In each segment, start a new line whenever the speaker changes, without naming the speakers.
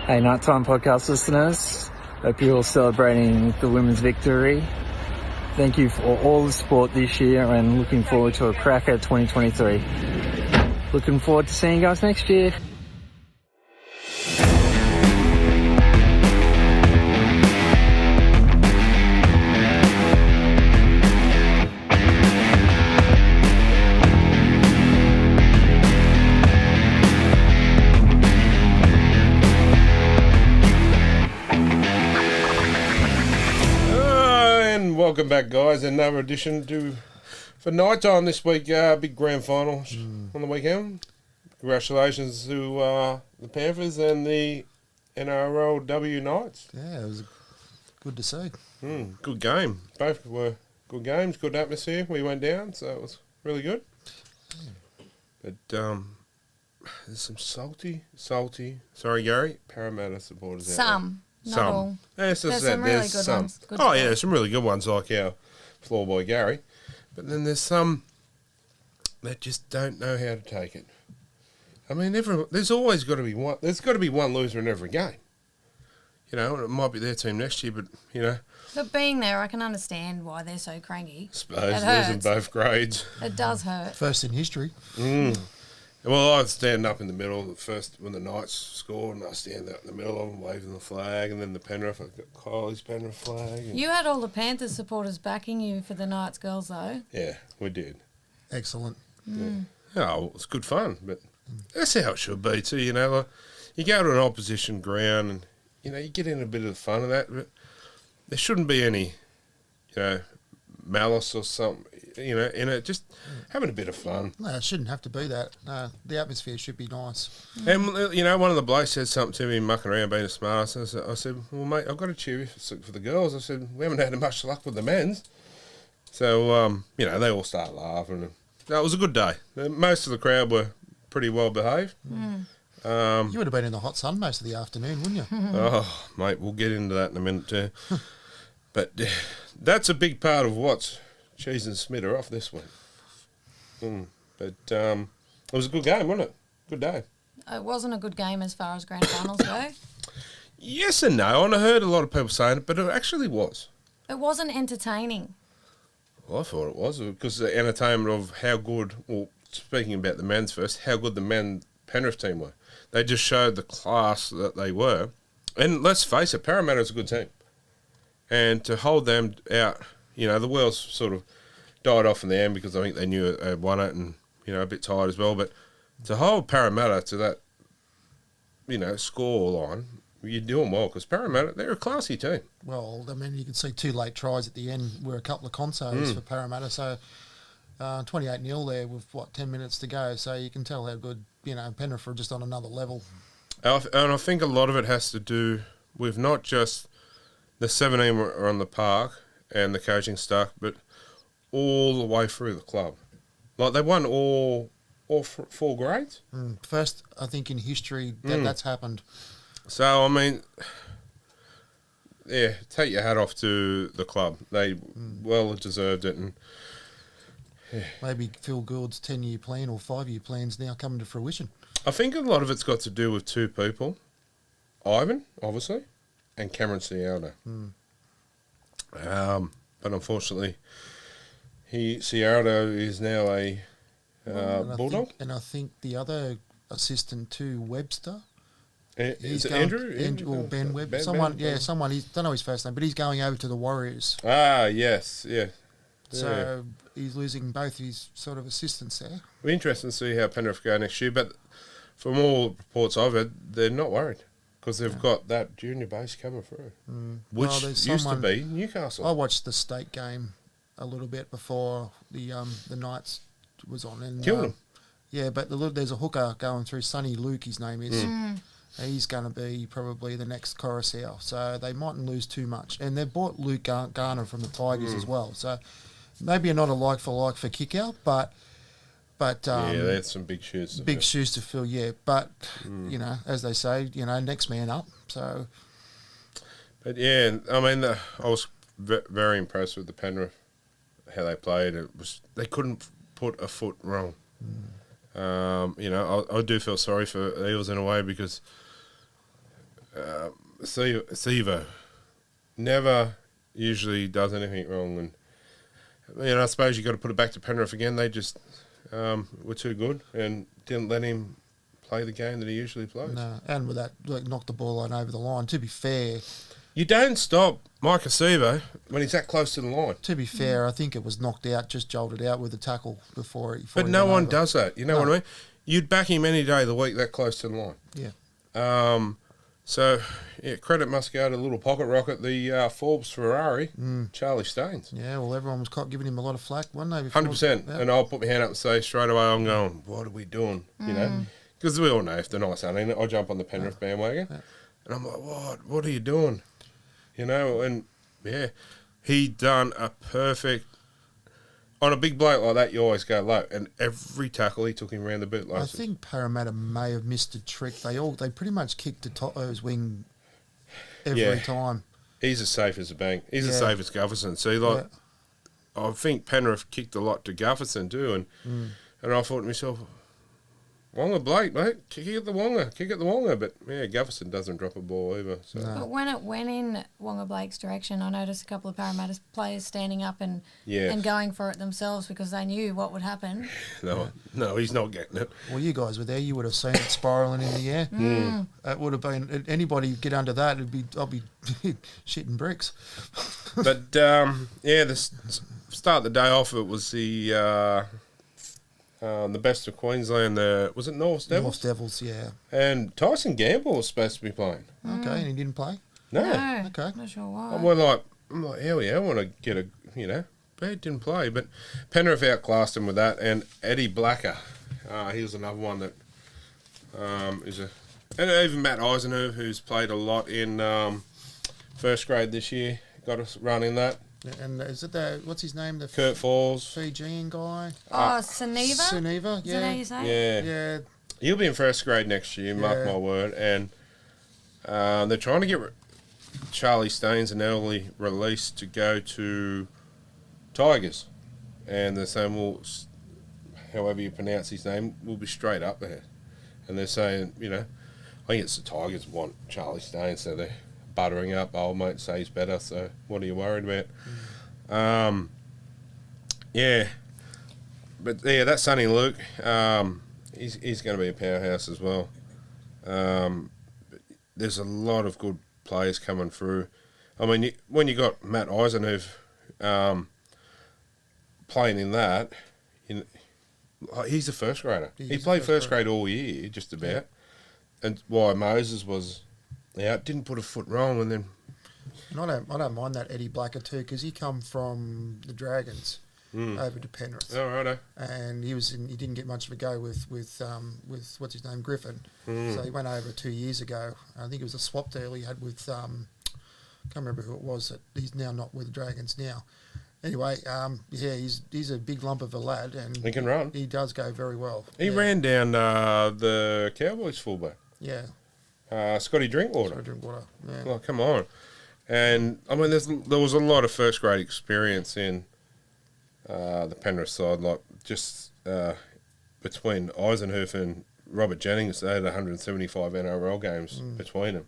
Hey, Nighttime podcast listeners. Hope you're all celebrating the women's victory. Thank you for all the support this year and looking forward to a cracker 2023. Looking forward to seeing you guys next year.
Welcome back, guys. Another edition for night time this week. Big grand final on the weekend. Congratulations to the Panthers and the NRLW Knights.
Yeah, it was good to see.
Good game. Both were good games, good atmosphere. We went down, so it was really good. But there's some salty, sorry, Gary, Parramatta supporters out there.
Not all.
There's
some really good ones. Good
yeah, there's some really good ones like our floor boy Gary. But then there's some that just don't know how to take it. I mean, there's always got to be one. There's got to be one loser in every game. You know, it might be their team next year, but you know.
But being there, I can understand why they're so cranky.
Suppose losing both grades.
It does hurt.
First in history.
Well, I'd stand up in the middle first when the Knights scored, and I stand out in the middle of them waving the flag, and then the Penrith, I've got Kylie's Penrith flag.
You had all the Panthers supporters backing you for the Knights girls, though.
Yeah, we did.
Excellent.
Yeah, well, it was good fun, but that's how it should be too. You know, like, you go to an opposition ground, and you know you get in a bit of the fun of that, but there shouldn't be any, you know, malice or something. You know, in it, just having a bit of fun.
No, it shouldn't have to be that. No, the atmosphere should be nice.
And, you know, one of the blokes said something to me, mucking around, being a smart ass. I said, well, mate, I've got to cheer you for the girls. I said, we haven't had much luck with the men's. So, you know, they all start laughing. And, no, it was a good day. Most of the crowd were pretty well behaved.
You would have been in the hot sun most of the afternoon, wouldn't you?
Oh, mate, we'll get into that in a minute too. But that's a big part of what's Cheese and Smith are off this week. But it was a good game, wasn't it? Good day.
It wasn't a good game as far as grand finals go.
Yes and no. And I heard a lot of people saying it, but it actually was.
It wasn't entertaining.
Well, I thought it was because the entertainment of how good, well, speaking about the men's first, how good the men Penrith team were. They just showed the class that they were. And let's face it, Parramatta's a good team. And to hold them out, you know, the Wales sort of died off in the end because I think they knew they had won it and, you know, a bit tired as well. But to hold Parramatta to that, you know, score line, you're doing well because Parramatta, they're a classy team.
Well, I mean, you can see 2 late tries at the end were a couple of consos for Parramatta. So 28-0 there with, 10 minutes to go. So you can tell how good, you know, Penrith are just on another level.
And I think a lot of it has to do with not just the 17 were on the park and the coaching staff, but all the way through the club. Like, they won all 4 grades.
First, I think, in history that's happened.
So, I mean, yeah, take your hat off to the club. They well deserved it. And
maybe Phil Gould's 10-year plan or 5-year plan's now coming to fruition.
I think a lot of it's got to do with 2 people. Ivan, obviously, and Cameron Cialdo. But unfortunately, Cialdo is now a Bulldog.
I think the other assistant to Webster.
Is it Andrew?
Or Ben Webster.
Ben,
someone, don't know his first name, but he's going over to the Warriors.
Ah, yes, yeah.
So he's losing both his sort of assistants there.
It'll be interesting to see how Penrith go next year, but from all reports I've heard, they're not worried. Because they've got that junior base coming through, which used to be Newcastle.
I watched the state game a little bit before the Knights was on. And,
killed them.
Yeah, but there's a hooker going through, Sonny Luke, his name is. He's going to be probably the next Coruscant, so they mightn't lose too much. And they've bought Luke Garner from the Tigers as well, so maybe not a like-for-like for kick-out, but yeah,
that's some big shoes.
Shoes to fill, yeah. But you know, as they say, you know, next man up. So,
but yeah, I mean, I was very impressed with the Penrith how they played. They couldn't put a foot wrong. You know, I do feel sorry for Eels in a way because Sevo never usually does anything wrong, and I suppose you got to put it back to Penrith again. They just were too good and didn't let him play the game that he usually plays.
No, and with that, knocked the ball line over the line. To be fair,
You don't stop Mike Acevo when he's that close to the line.
I think it was knocked out, just jolted out with a tackle before he.
But no one does that. You know what I mean? You'd back him any day of the week that close to the line.
Yeah.
So, credit must go to little pocket rocket, the Forbes Ferrari, Charlie Staines.
Yeah, well, everyone was giving him a lot of flack, wasn't they?
100%.
Yeah.
And I'll put my hand up and say straight away, I'm going, what are we doing? You know? Because we all know if they're nice, I jump on the Penrith bandwagon.
Yeah.
And I'm like, what are you doing? You know, and he done a perfect. On a big bloke like that, you always go low, and every tackle he took him around the boot.
I think Parramatta may have missed a trick. They pretty much kicked the top of his wing every time.
He's as safe as a bank. He's as safe as Gufferson. See, I think Penrith kicked a lot to Gufferson too, and I thought to myself, Wonga Blake, mate, kick at the Wonga. But Gufferson doesn't drop a ball either. So.
No.
But when it went in Wonga Blake's direction, I noticed a couple of Parramatta players standing up and going for it themselves because they knew what would happen.
No, he's not getting it.
Well, you guys were there. You would have seen it spiralling in the air. It would have been anybody get under that. I'll be shitting bricks.
But the start the day off. It was the best of Queensland. Was it North Devils?
North Devils, yeah.
And Tyson Gamble was supposed to be playing.
Okay, and he didn't play.
No.
Okay.
Not sure why.
I'm like, hell yeah, I want to get but he didn't play. But Penrith outclassed him with that. And Eddie Blacker, he was another one that and even Matt Eisenhuth, who's played a lot in first grade this year, got a run in that.
And is it what's his name? The
Kurt Falls.
Fijian guy?
Suniva?
Suniva,
Is that how you say it?
Yeah. He'll be in first grade next year, mark my word. And they're trying to get Charlie Staines an early release to go to Tigers. And they're saying, well, however you pronounce his name, we'll be straight up there. And they're saying, I think it's the Tigers want Charlie Staines, so they're buttering up. Old mate say he's better, so what are you worried about? But that Sonny Luke, he's going to be a powerhouse as well. There's a lot of good players coming through. I mean, when you got Matt Eisenhuth playing in that, he's a first grader. He played first grade all year, just about. Yeah. And why Moses was out, didn't put a foot wrong, and then.
And I don't mind that Eddie Blacker too, because he come from the Dragons over to Penrith.
Oh, righto.
And he didn't get much of a go with what's his name, Griffin. So he went over 2 years ago. I think it was a swap deal he had with can't remember who it was. That he's now not with the Dragons now. Anyway, he's a big lump of a lad, and
he can run.
He does go very well.
He ran down the Cowboys fullback.
Yeah.
Scotty Drinkwater.
Yeah.
Oh, come on. And, I mean, there was a lot of first-grade experience in the Penrith side, like just between Eisenhuth and Robert Jennings. They had 175 NRL games between them.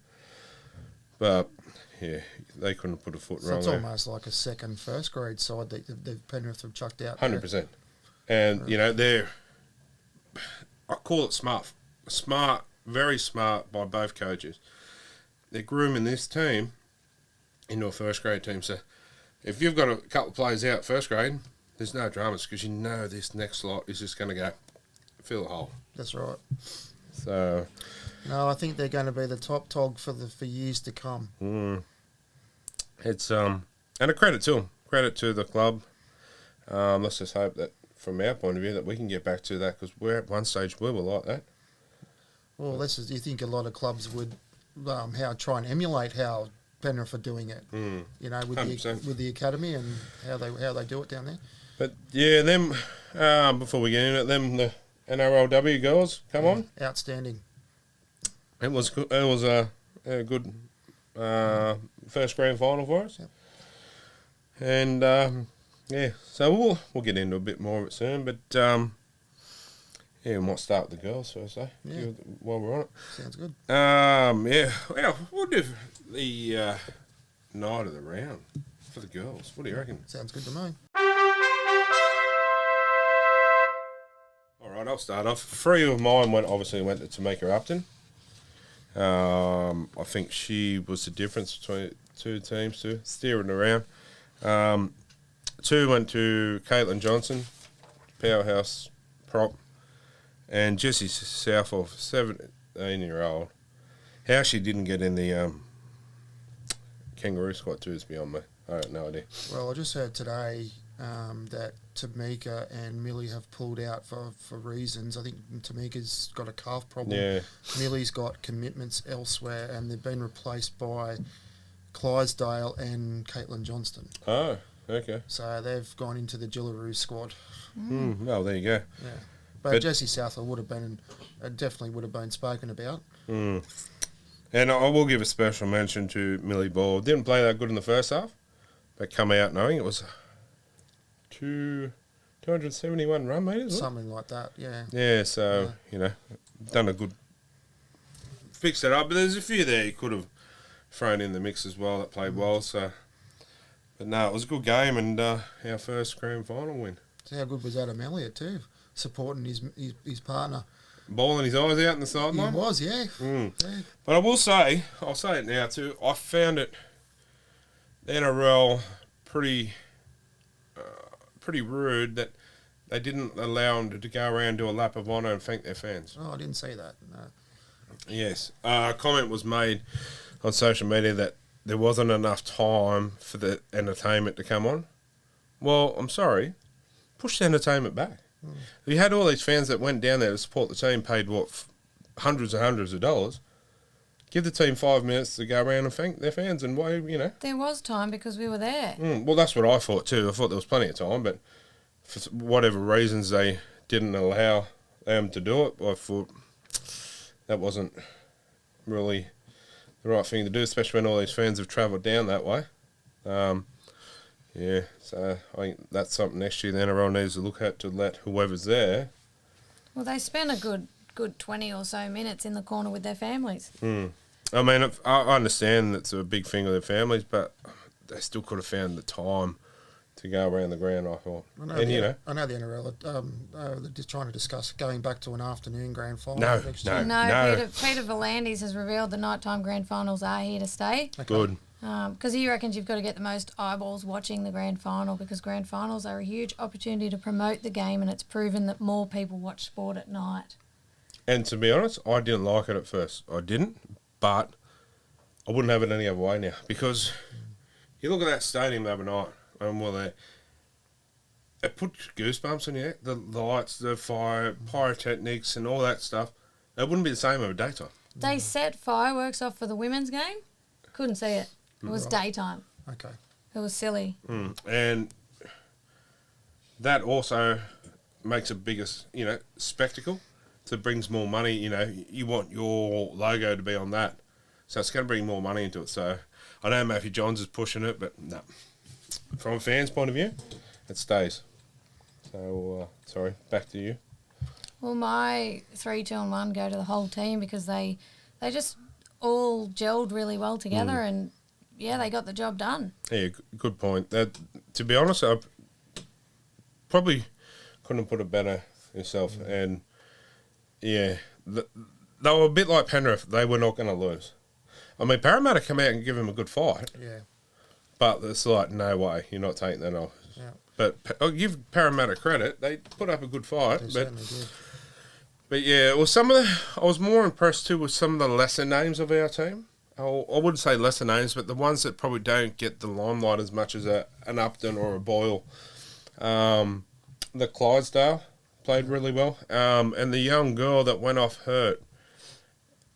But, they couldn't put a foot wrong.
It's
there.
almost like a second first-grade side that the Penrith have chucked out
100%. And, they're... I call it smart. Smart, very smart by both coaches. They're grooming this team into a first grade team. So if you've got a couple of players out first grade, there's no dramas because this next lot is just going to go fill the hole.
That's right.
So
no, I think they're going to be the top dog for years to come.
It's and a credit to them, credit to the club. Let's just hope that from our point of view that we can get back to that because we're at one stage we were like that.
Well, you think a lot of clubs would try and emulate how Penrith are doing it, with the academy and how they do it down there.
But them before we get into it, the NRLW girls come on.
Outstanding.
It was good. It was a good first grand final for us.
Yep.
And so we'll get into a bit more of it soon. But Yeah, we might start with the girls first, eh?
Yeah.
While we're on it.
Sounds good.
Yeah. Well, we'll do the night of the round for the girls. What do you reckon?
Sounds good to me.
All right, I'll start off. 3 of mine went to Tamika Upton. I think she was the difference between 2 teams, too, steering around. 2 went to Caitlin Johnson, powerhouse prop, and Jessie Southall, 17-year-old. How she didn't get in the kangaroo squad too is beyond me. I have no idea.
Well, I just heard today that Tamika and Millie have pulled out for reasons. I think Tamika's got a calf problem.
Yeah.
Millie's got commitments elsewhere, and they've been replaced by Clydesdale and Caitlin Johnston.
Oh, okay.
So they've gone into the Gillaroo squad.
Well, there you go.
Yeah. But Jessie Southall definitely would have been spoken about.
And I will give a special mention to Millie Ball. Didn't play that good in the first half, but come out knowing it was 271 run meters.
Something like that, yeah.
Yeah, so, done a good... Fixed it up, but there's a few there you could have thrown in the mix as well that played well, so... But no, it was a good game and our first grand final win.
So how good was Adam Elliott too, supporting his partner?
Bawling his eyes out in the sideline.
He was, yeah. Yeah.
But I will say, I'll say it now too, I found it, the NRL, pretty rude that they didn't allow them to go around and do a lap of honour and thank their fans.
Oh, I didn't see that. No.
Yes. A comment was made on social media that there wasn't enough time for the entertainment to come on. Well, I'm sorry. Push the entertainment back. You had all these fans that went down there to support the team, paid, hundreds and hundreds of dollars. Give the team 5 minutes to go around and thank their fans and why,
There was time because we were there.
Well, that's what I thought too. I thought there was plenty of time, but for whatever reasons they didn't allow them to do it, I thought that wasn't really the right thing to do, especially when all these fans have travelled down that way. Yeah, so I think that's something next year the NRL needs to look at to let whoever's there.
Well, they spent a good 20 or so minutes in the corner with their families.
I mean, I understand that's a big thing with their families, but they still could have found the time to go around the ground, I thought.
I know the NRL, they're just trying to discuss going back to an afternoon grand final next year.
No. Peter Volandis has revealed the nighttime grand finals are here to stay.
Okay. Good.
Because he reckons you've got to get the most eyeballs watching the grand final because grand finals are a huge opportunity to promote the game and it's proven that more people watch sport at night. And
to be honest, I didn't like it at first. I didn't, but I wouldn't have it any other way now because you look at that stadium the other night and it put goosebumps in you. The lights, the fire, pyrotechnics and all that stuff. It wouldn't be the same over daytime.
They set fireworks off for the women's game. Couldn't see it. It was daytime.
Okay.
It was silly.
And that also makes a bigger, spectacle. So it brings more money, you want your logo to be on that. So it's going to bring more money into it. So I know Matthew Johns is pushing it, but no. From a fan's point of view, it stays. So, sorry, back to you.
Well, my 3, 2 and 1 go to the whole team because they just all gelled really well together and, yeah, they got the job done. Yeah,
good point. To be honest, I probably couldn't have put it better yourself. And, yeah, they were a bit like Penrith. They were not going to lose. I mean, Parramatta come out and give them a good fight.
Yeah.
But it's like, no way, you're not taking that off.
Yeah.
But I'll give Parramatta credit. They put up a good fight.
They certainly did.
But yeah, well, I was more impressed too with some of the lesser names of our team. I wouldn't say lesser names, but the ones that probably don't get the limelight as much as an Upton or a Boyle. The Clydesdale played really well. And the young girl that went off hurt,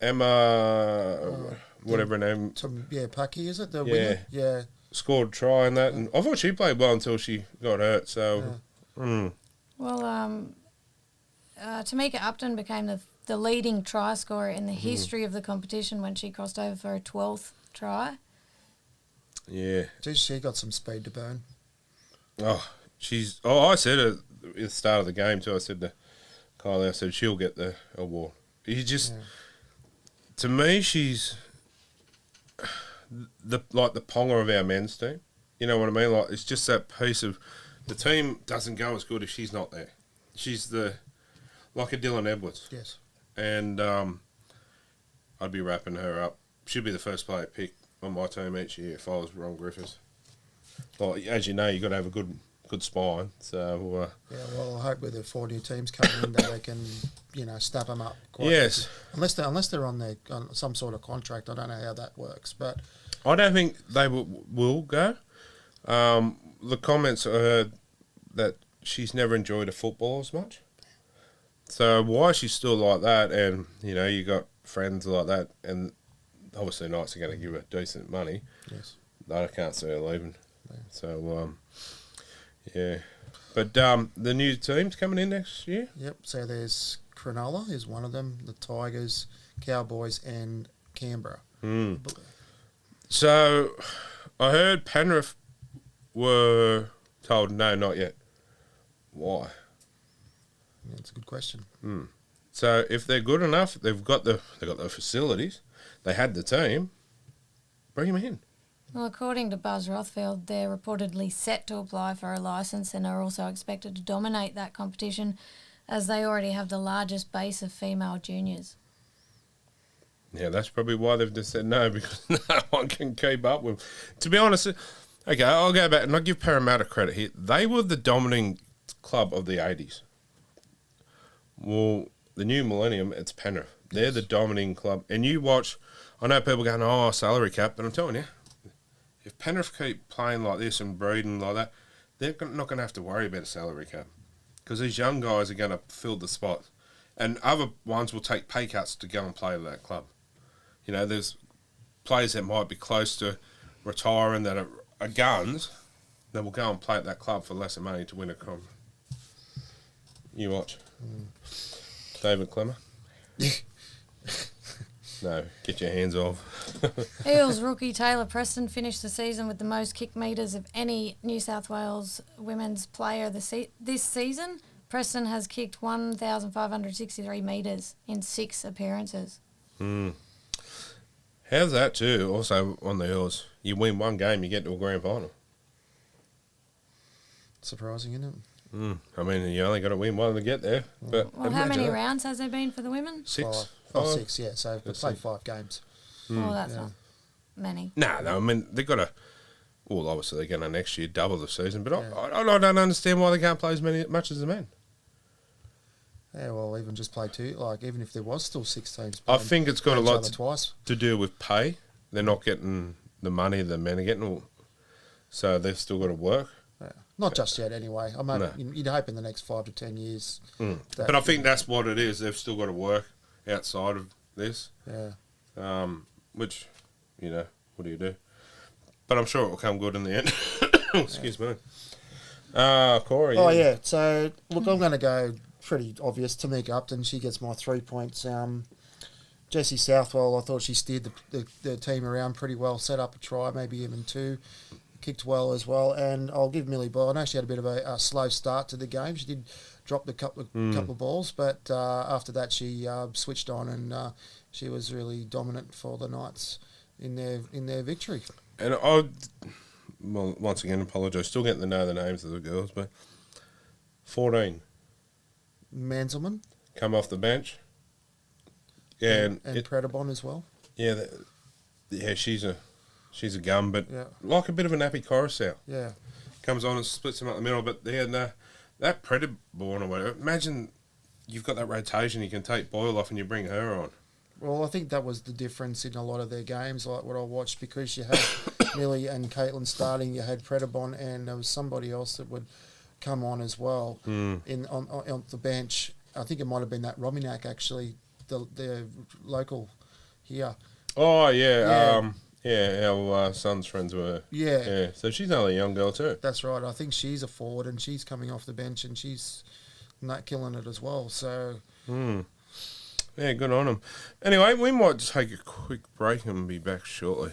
Emma, whatever her name.
Paki, is it? The winger? Yeah.
Scored a try in that. And I thought she played well until she got hurt. So,
Well, Tamika Upton became the leading try scorer in the history of the competition when she crossed over for her 12th try.
Yeah.
She got some speed to burn.
I said at the start of the game too, I said to Kylie said she'll get the award. You just, to me, she's the Ponga of our men's team. You know what I mean? Like, it's just that piece of the team doesn't go as good if she's not there. She's like a Dylan Edwards.
Yes.
And I'd be wrapping her up. She'd be the first player picked on my team each year if I was Ron Griffiths. Well, as you know, you've got to have a good spine. So
yeah, well, I hope with the 4 new teams coming in that they can, snap them up.
Yes.
Quickly. Unless they're on some sort of contract, I don't know how that works. But
I don't think they will go. The comments I heard that she's never enjoyed a football as much. So why she's still like that, and you got friends like that, and obviously Knights are going to give her decent money.
Yes.
I can't see her leaving. Yeah. So yeah, but the new team's coming in next year.
Yep. So there's Cronulla is one of them, the Tigers, Cowboys, and Canberra.
So I heard Penrith were told no, not yet. Why?
Yeah, it's a good question.
So if they're good enough, they've got the facilities, they had the team. Bring them in.
Well, according to Buzz Rothfield, they're reportedly set to apply for a licence and are also expected to dominate that competition as they already have the largest base of female juniors.
Yeah, that's probably why they've just said no, because no one can keep up with them. To be honest, okay, I'll go back and I'll give Parramatta credit here. They were the dominating club of the 80s. Well, the new millennium, it's Penrith. They're the dominating club. And you watch, I know people going, oh, salary cap, but I'm telling you, if Penrith keep playing like this and breeding like that, they're not going to have to worry about a salary cap because these young guys are going to fill the spot. And other ones will take pay cuts to go and play with that club. There's players that might be close to retiring that are guns that will go and play at that club for less money to win a comp. You watch. David Clemmer? No, get your hands off.
Eels rookie Taylor Preston finished the season with the most kick metres of any New South Wales women's player this season. Preston has kicked 1,563 metres in 6 appearances.
How's that too? Also on the Eels, you win one game, you get to a grand final.
Surprising, isn't it?
I mean, you only got to win one to get there. But
well, how many rounds has there been for the women?
6.
6, yeah. So they played 5 games.
Well, that's not many.
No, I mean, they've got to... Well, obviously, they're going to next year double the season, but I don't understand why they can't play as much as the men.
Yeah, well, even just play 2. Like, even if there was still 6 teams.
I think it's got a lot
twice.
to do with pay. They're not getting the money the men are getting, so they've still got to work.
Yeah. Not just yet, anyway. I mean, you'd hope in the next 5 to 10 years.
But I think that's what it is. They've still got to work outside of this.
Yeah.
Which, what do you do? But I'm sure it will come good in the end. Excuse me. Corey.
Oh, yeah. So, look, I'm going to go pretty obvious. Tamika Upton, she gets my 3 points. Jessie Southwell, I thought she steered the team around pretty well, set up a try, maybe even 2. Kicked well as well, and I'll give Millie Boyle. I know she had a bit of a slow start to the game. She did drop the couple of balls, but after that she switched on, and she was really dominant for the Knights in their victory.
And I, once again, apologise. Still getting to know the names of the girls, but 14
Manselman
come off the bench. Yeah,
and Predabon as well.
Yeah, she's a gun, but like a bit of a nappy Coruscant.
Yeah.
Comes on and splits them up the middle, but that Predator born or whatever, imagine you've got that rotation, you can take Boyle off and you bring her on.
Well, I think that was the difference in a lot of their games, like what I watched, because you had Millie and Caitlin starting, you had Predabon, and there was somebody else that would come on as well on the bench. I think it might have been that Rominac, actually, the local here.
Oh, yeah. Our son's friends were. Yeah. So she's only a young girl too.
That's right. I think she's a forward and she's coming off the bench and she's not killing it as well. So.
Yeah, good on them. Anyway, we might just take a quick break and be back shortly.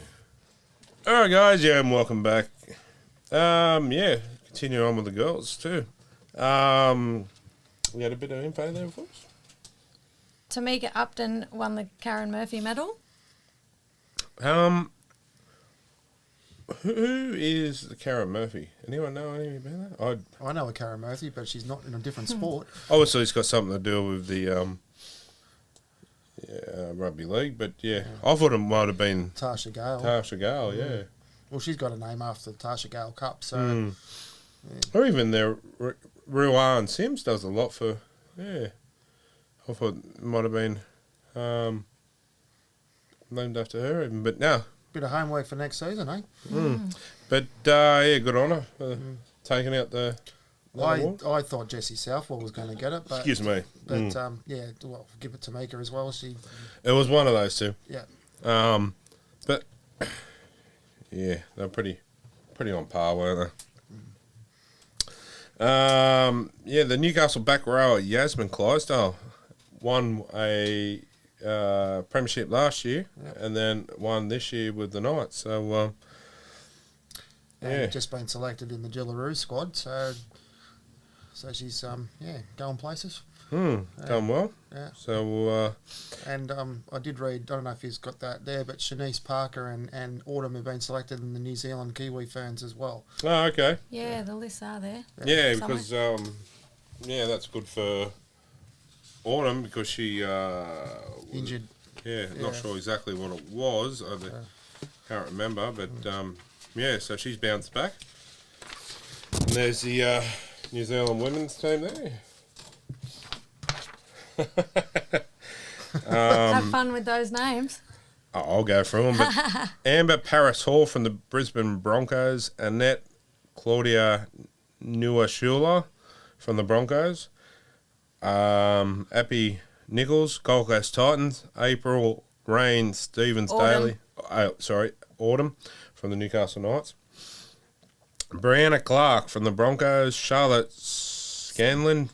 All right, guys. Yeah, and welcome back. Continue on with the girls too. You had a bit of info there for us?
Tamika Upton won the Karen Murphy medal.
Who is the Karen Murphy? Anyone know anything about that?
I know a Karen Murphy, but she's not in a different sport.
Obviously, it's got something to do with the rugby league, but yeah, I thought it might have been
Tasha Gale.
Tasha Gale, yeah.
Well, she's got a name after the Tasha Gale Cup, so
Or even their Ruan Sims does a lot for, yeah. I thought it might have been named after her, even, but no.
bit of homework for next season, eh?
But yeah, good on her for taking out the award.
I thought Jessie Southwell was going to get it, but
Excuse me.
But yeah, well, give it to Tamika as well.
It was one of those two.
Yeah.
But yeah, they're pretty on par, weren't they? Yeah, the Newcastle back rower Yasmin Clydesdale won a premiership last year, and then won this year with the Knights. So yeah,
just been selected in the Gillaroo squad, so she's going places.
done well.
Yeah.
So
And I did read, I don't know if he's got that there, but Shanice Parker and Autumn have been selected in the New Zealand Kiwi Ferns as well.
oh, okay.
Yeah, the lists are there.
Yeah,
Somewhere.
because yeah, that's good for Autumn because she
Injured.
Yeah, not sure exactly what it was. I can't remember, but yeah, so she's bounced back. And there's the New Zealand women's team there.
Have fun with those names.
I'll go through them. But Amber Paris Hall from the Brisbane Broncos, Annette Claudia Nuashula from the Broncos, Appy Nichols, Gold Coast Titans, April Rain Stevens
Autumn.
Daly, Autumn from the Newcastle Knights, Brianna Clark from the Broncos, Charlotte Scanlon,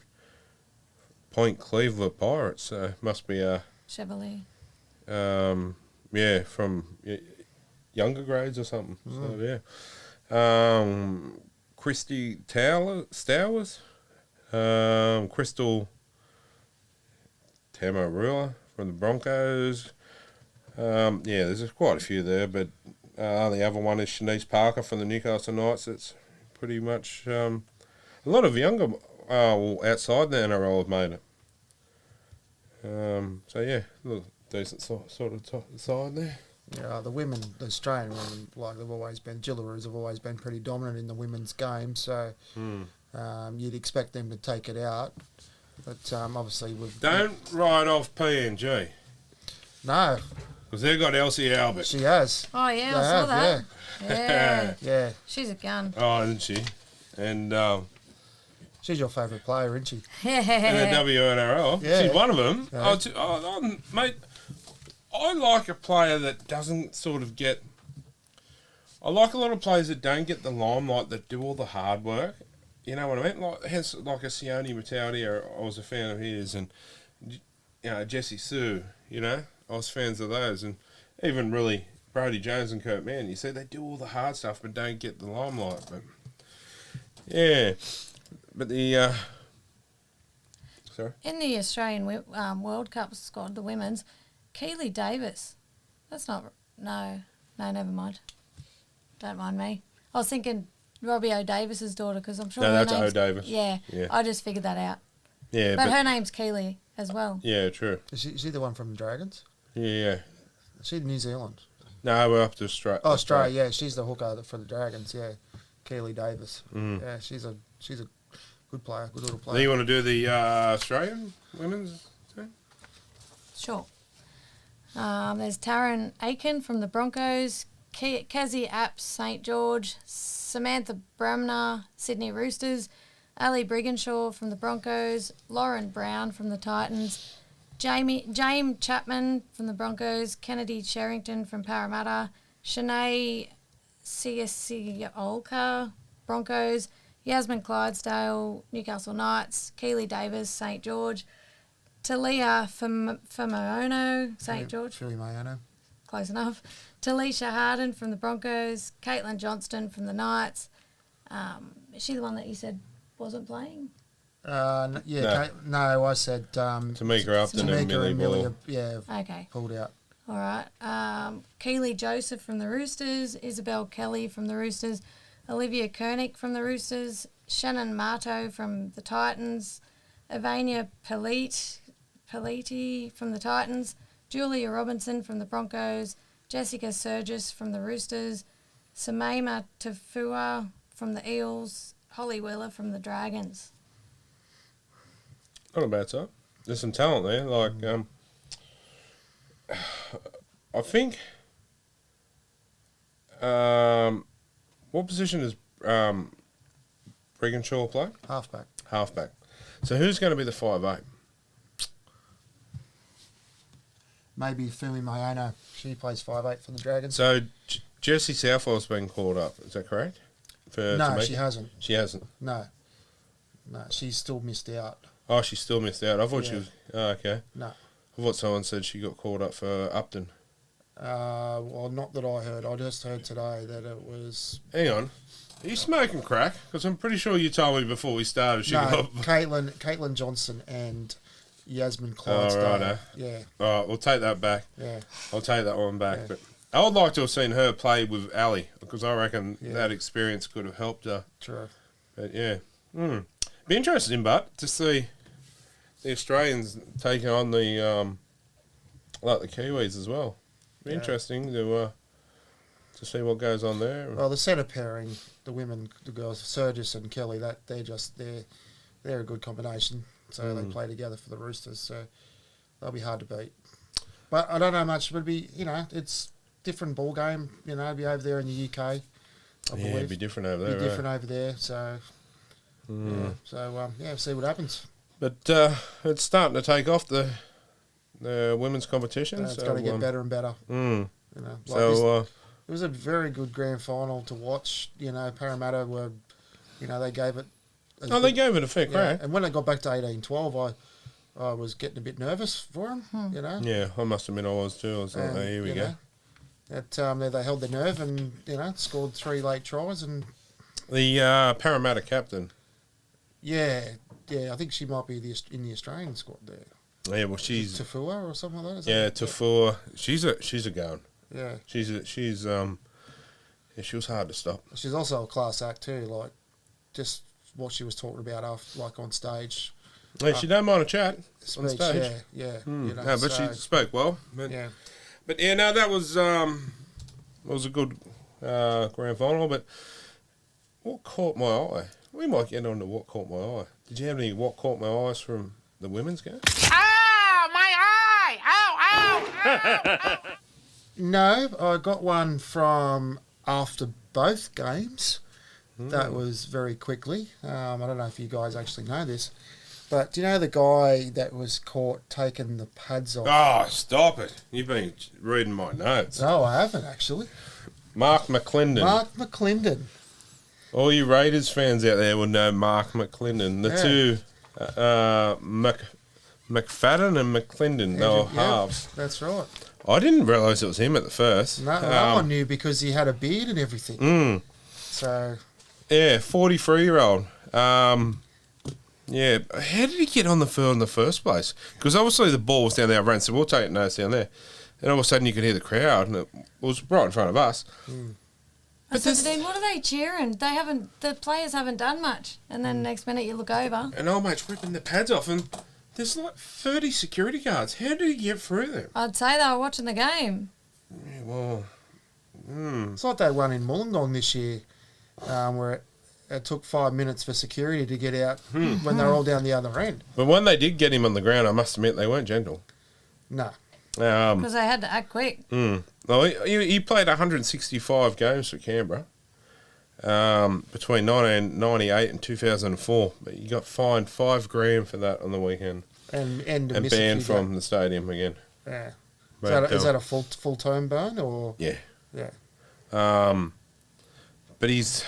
Point Cleveland Pirates. So must be a
Chevrolet.
yeah, from younger grades or something. So yeah, Christy Stowers, Crystal Tamarua from the Broncos. Yeah, there's quite a few there, but the other one is Shanice Parker from the Newcastle Knights. It's pretty much a lot of younger outside the NRL have made it. So yeah, a little decent sort of side there.
Yeah, the Australian women, like they've always been, Gillaroos have always been pretty dominant in the women's game, so you'd expect them to take it out. But obviously
Don't write off PNG
No,
because they've got Elsie Albert.
she has.
Oh, yeah,
They
I saw
have,
that. Yeah.
Yeah.
She's a gun.
Oh, isn't she? And
She's your favourite player, isn't she?
in the WNRL,
Yeah.
she's one of them.
Yeah.
Mate, I like a player that doesn't sort of get. I like a lot of players that don't get the limelight, that do all the hard work. You know what I mean? Like a Sione Mataldi, I was a fan of his, and Jessie Sue. You know, I was fans of those, and even really Brodie Jones and Kurt Mann. You see, they do all the hard stuff, but don't get the limelight. But yeah, but the sorry.
In the Australian World Cup squad, the women's, Keely Davis. That's not... No, never mind. Don't mind me. I was thinking Robbie O'Davis's daughter because I'm sure
No,
her
that's
name's...
O'Davis.
Yeah,
Yeah.
I just figured that out.
Yeah,
But her name's Keely as well.
yeah, true.
Is she the one from the Dragons?
Yeah.
Is she New Zealand?
No, we're up to Australia.
Oh, Australia, yeah. She's the hooker for the Dragons, yeah. Keely Davis.
Mm.
Yeah, she's a good player, good little
Do
player.
you want to do the Australian women's team?
Sure. There's Taryn Aiken from the Broncos, Kazi Apps, St. George, Samantha Bramner, Sydney Roosters, Ali Brigginshaw from the Broncos, Lauren Brown from the Titans, James Chapman from the Broncos, Kennedy Sherrington from Parramatta, Shanae Siasiolka, Broncos, Yasmin Clydesdale, Newcastle Knights, Keely Davis, St. George, Talia Famaono, St. George,
Philly Mayano.
close enough, Talisha Harden from the Broncos, Caitlin Johnston from the Knights. Is she the one that you said wasn't playing?
Yeah,
No.
no, I said
Tamika Upton and
Tamika
Millie
and
Ball.
yeah,
Okay.
pulled out.
All right. Keely Joseph from the Roosters, Isabel Kelly from the Roosters, Olivia Koenig from the Roosters, Shannon Marto from the Titans, Evania Peliti from the Titans, Julia Robinson from the Broncos, Jessica Surgis from the Roosters, Samaima Tafua from the Eels, Holly Wheeler from the Dragons.
Not a bad side. There's some talent there. Like, I think. What position does Brigginshaw play?
Halfback.
Halfback. So who's going to be the 5'8"?
Maybe Fumi Mayono. She plays 5'8" for the Dragons.
So Jessie Southwell's been called up. Is that correct?
No,
Tamika?
she hasn't.
She hasn't.
No, she's still missed out.
Oh, she still missed out. I thought she
Yeah.
was. Oh, okay.
No.
I thought someone said she got called up for Upton.
Well, not that I heard. I just heard today that it was...
Hang on. Are you smoking crack? Because I'm pretty sure you told me before we started she
No,
got.
Caitlin Johnson and Yasmin Clydesdale.
Oh, righto.
Yeah,
All right, we'll take that back.
yeah.
I'll take that one back.
Yeah.
But I would like to have seen her play with Ali because I reckon
Yeah.
that experience could have helped her.
True.
But yeah, be interesting, but to see the Australians taking on the like the Kiwis as well. Be
Yeah.
interesting to see what goes on there.
Well, the centre pairing, the women, the girls, Surgis and Kelly, they're a good combination. So they play together for the Roosters. So they'll be hard to beat. But I don't know much. It'd be, it's different ball game. Be over there in the UK. I
Yeah,
believe.
it'd be different over there.
Be different over there. So see what happens.
But it's starting to take off the women's competition.
It's
so,
going to get better and better.
Mm.
Like it was a very good grand final to watch. Parramatta were, they gave it.
they gave it a fair
Yeah,
crack.
and when it got back to 18-12, I was getting a bit nervous for them.
Yeah, I must admit I was too. I was like,
And,
here we go.
They held their nerve and scored 3 late tries and
The Parramatta captain.
yeah, I think she might be in the Australian squad there.
Yeah, well, she's
Tafua or something like that. Is
yeah,
that-
Tafua. She's a gun.
Yeah,
She's she was hard to stop.
she's also a class act too. Like just what she was talking about on stage.
Hey, she don't mind a chat on
Speech,
stage.
yeah.
No, but she spoke well. But
yeah.
but yeah, no, that was a good grand final. But what caught my eye? We might get on to what caught my eye. Did you have any what caught my eyes from the women's game?
Ow! My eye! Ow! Ow! Ow! Ow!
No, I got one from after both games. That was very quickly. I don't know if you guys actually know this, but do you know the guy that was caught taking the pads off?
Oh, stop it! You've been reading my notes.
No, I haven't actually.
Mark McClendon.
Mark McClendon.
All you Raiders fans out there would know Mark McClendon. The
Yeah.
two, McFadden and McClendon, they were
Yeah,
halves.
that's right.
I didn't realise it was him at the first.
No one knew because he had a beard and everything. So,
Yeah, 43-year-old. Yeah, how did he get on the field in the first place? Because obviously the ball was down there, I ran, so we'll take notes down there. And all of a sudden you could hear the crowd, and it was right in front of us.
I said to Dean, what are they cheering? The players haven't done much. And then next minute you look over.
And old mate's ripping the pads off, and there's like 30 security guards. How did he get through them?
I'd say they were watching the game.
Yeah, well,
it's like that one in Wollongong this year where it took 5 minutes for security to get out when they were all down the other end.
but when they did get him on the ground, I must admit they weren't gentle.
No.
Because they had to act quick.
Well, he played 165 games for Canberra between 1998 and 2004. But he got fined $5,000 for that on the weekend
And
and banned from the stadium again.
Yeah.
But,
Is that a full term ban or?
yeah.
Yeah.
But he's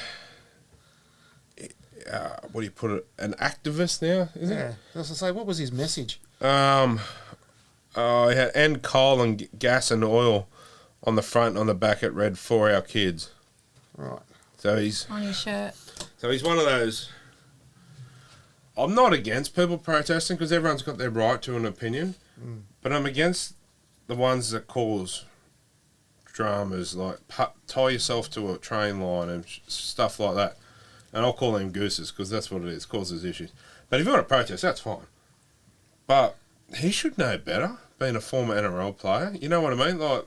what do you put it? An activist now, is
Yeah. As I say, what was his message?
it? He had end coal and gas and oil on the front, on the back. It read "For our kids."
Right.
So he's
On his shirt.
one of those I'm not against people protesting because everyone's got their right to an opinion, but I'm against the ones that cause dramas, like tie yourself to a train line and stuff like that. And I'll call them gooses because that's what it is, causes issues. But if you want to protest, that's fine. But he should know better, being a former NRL player. You know what I mean? Like,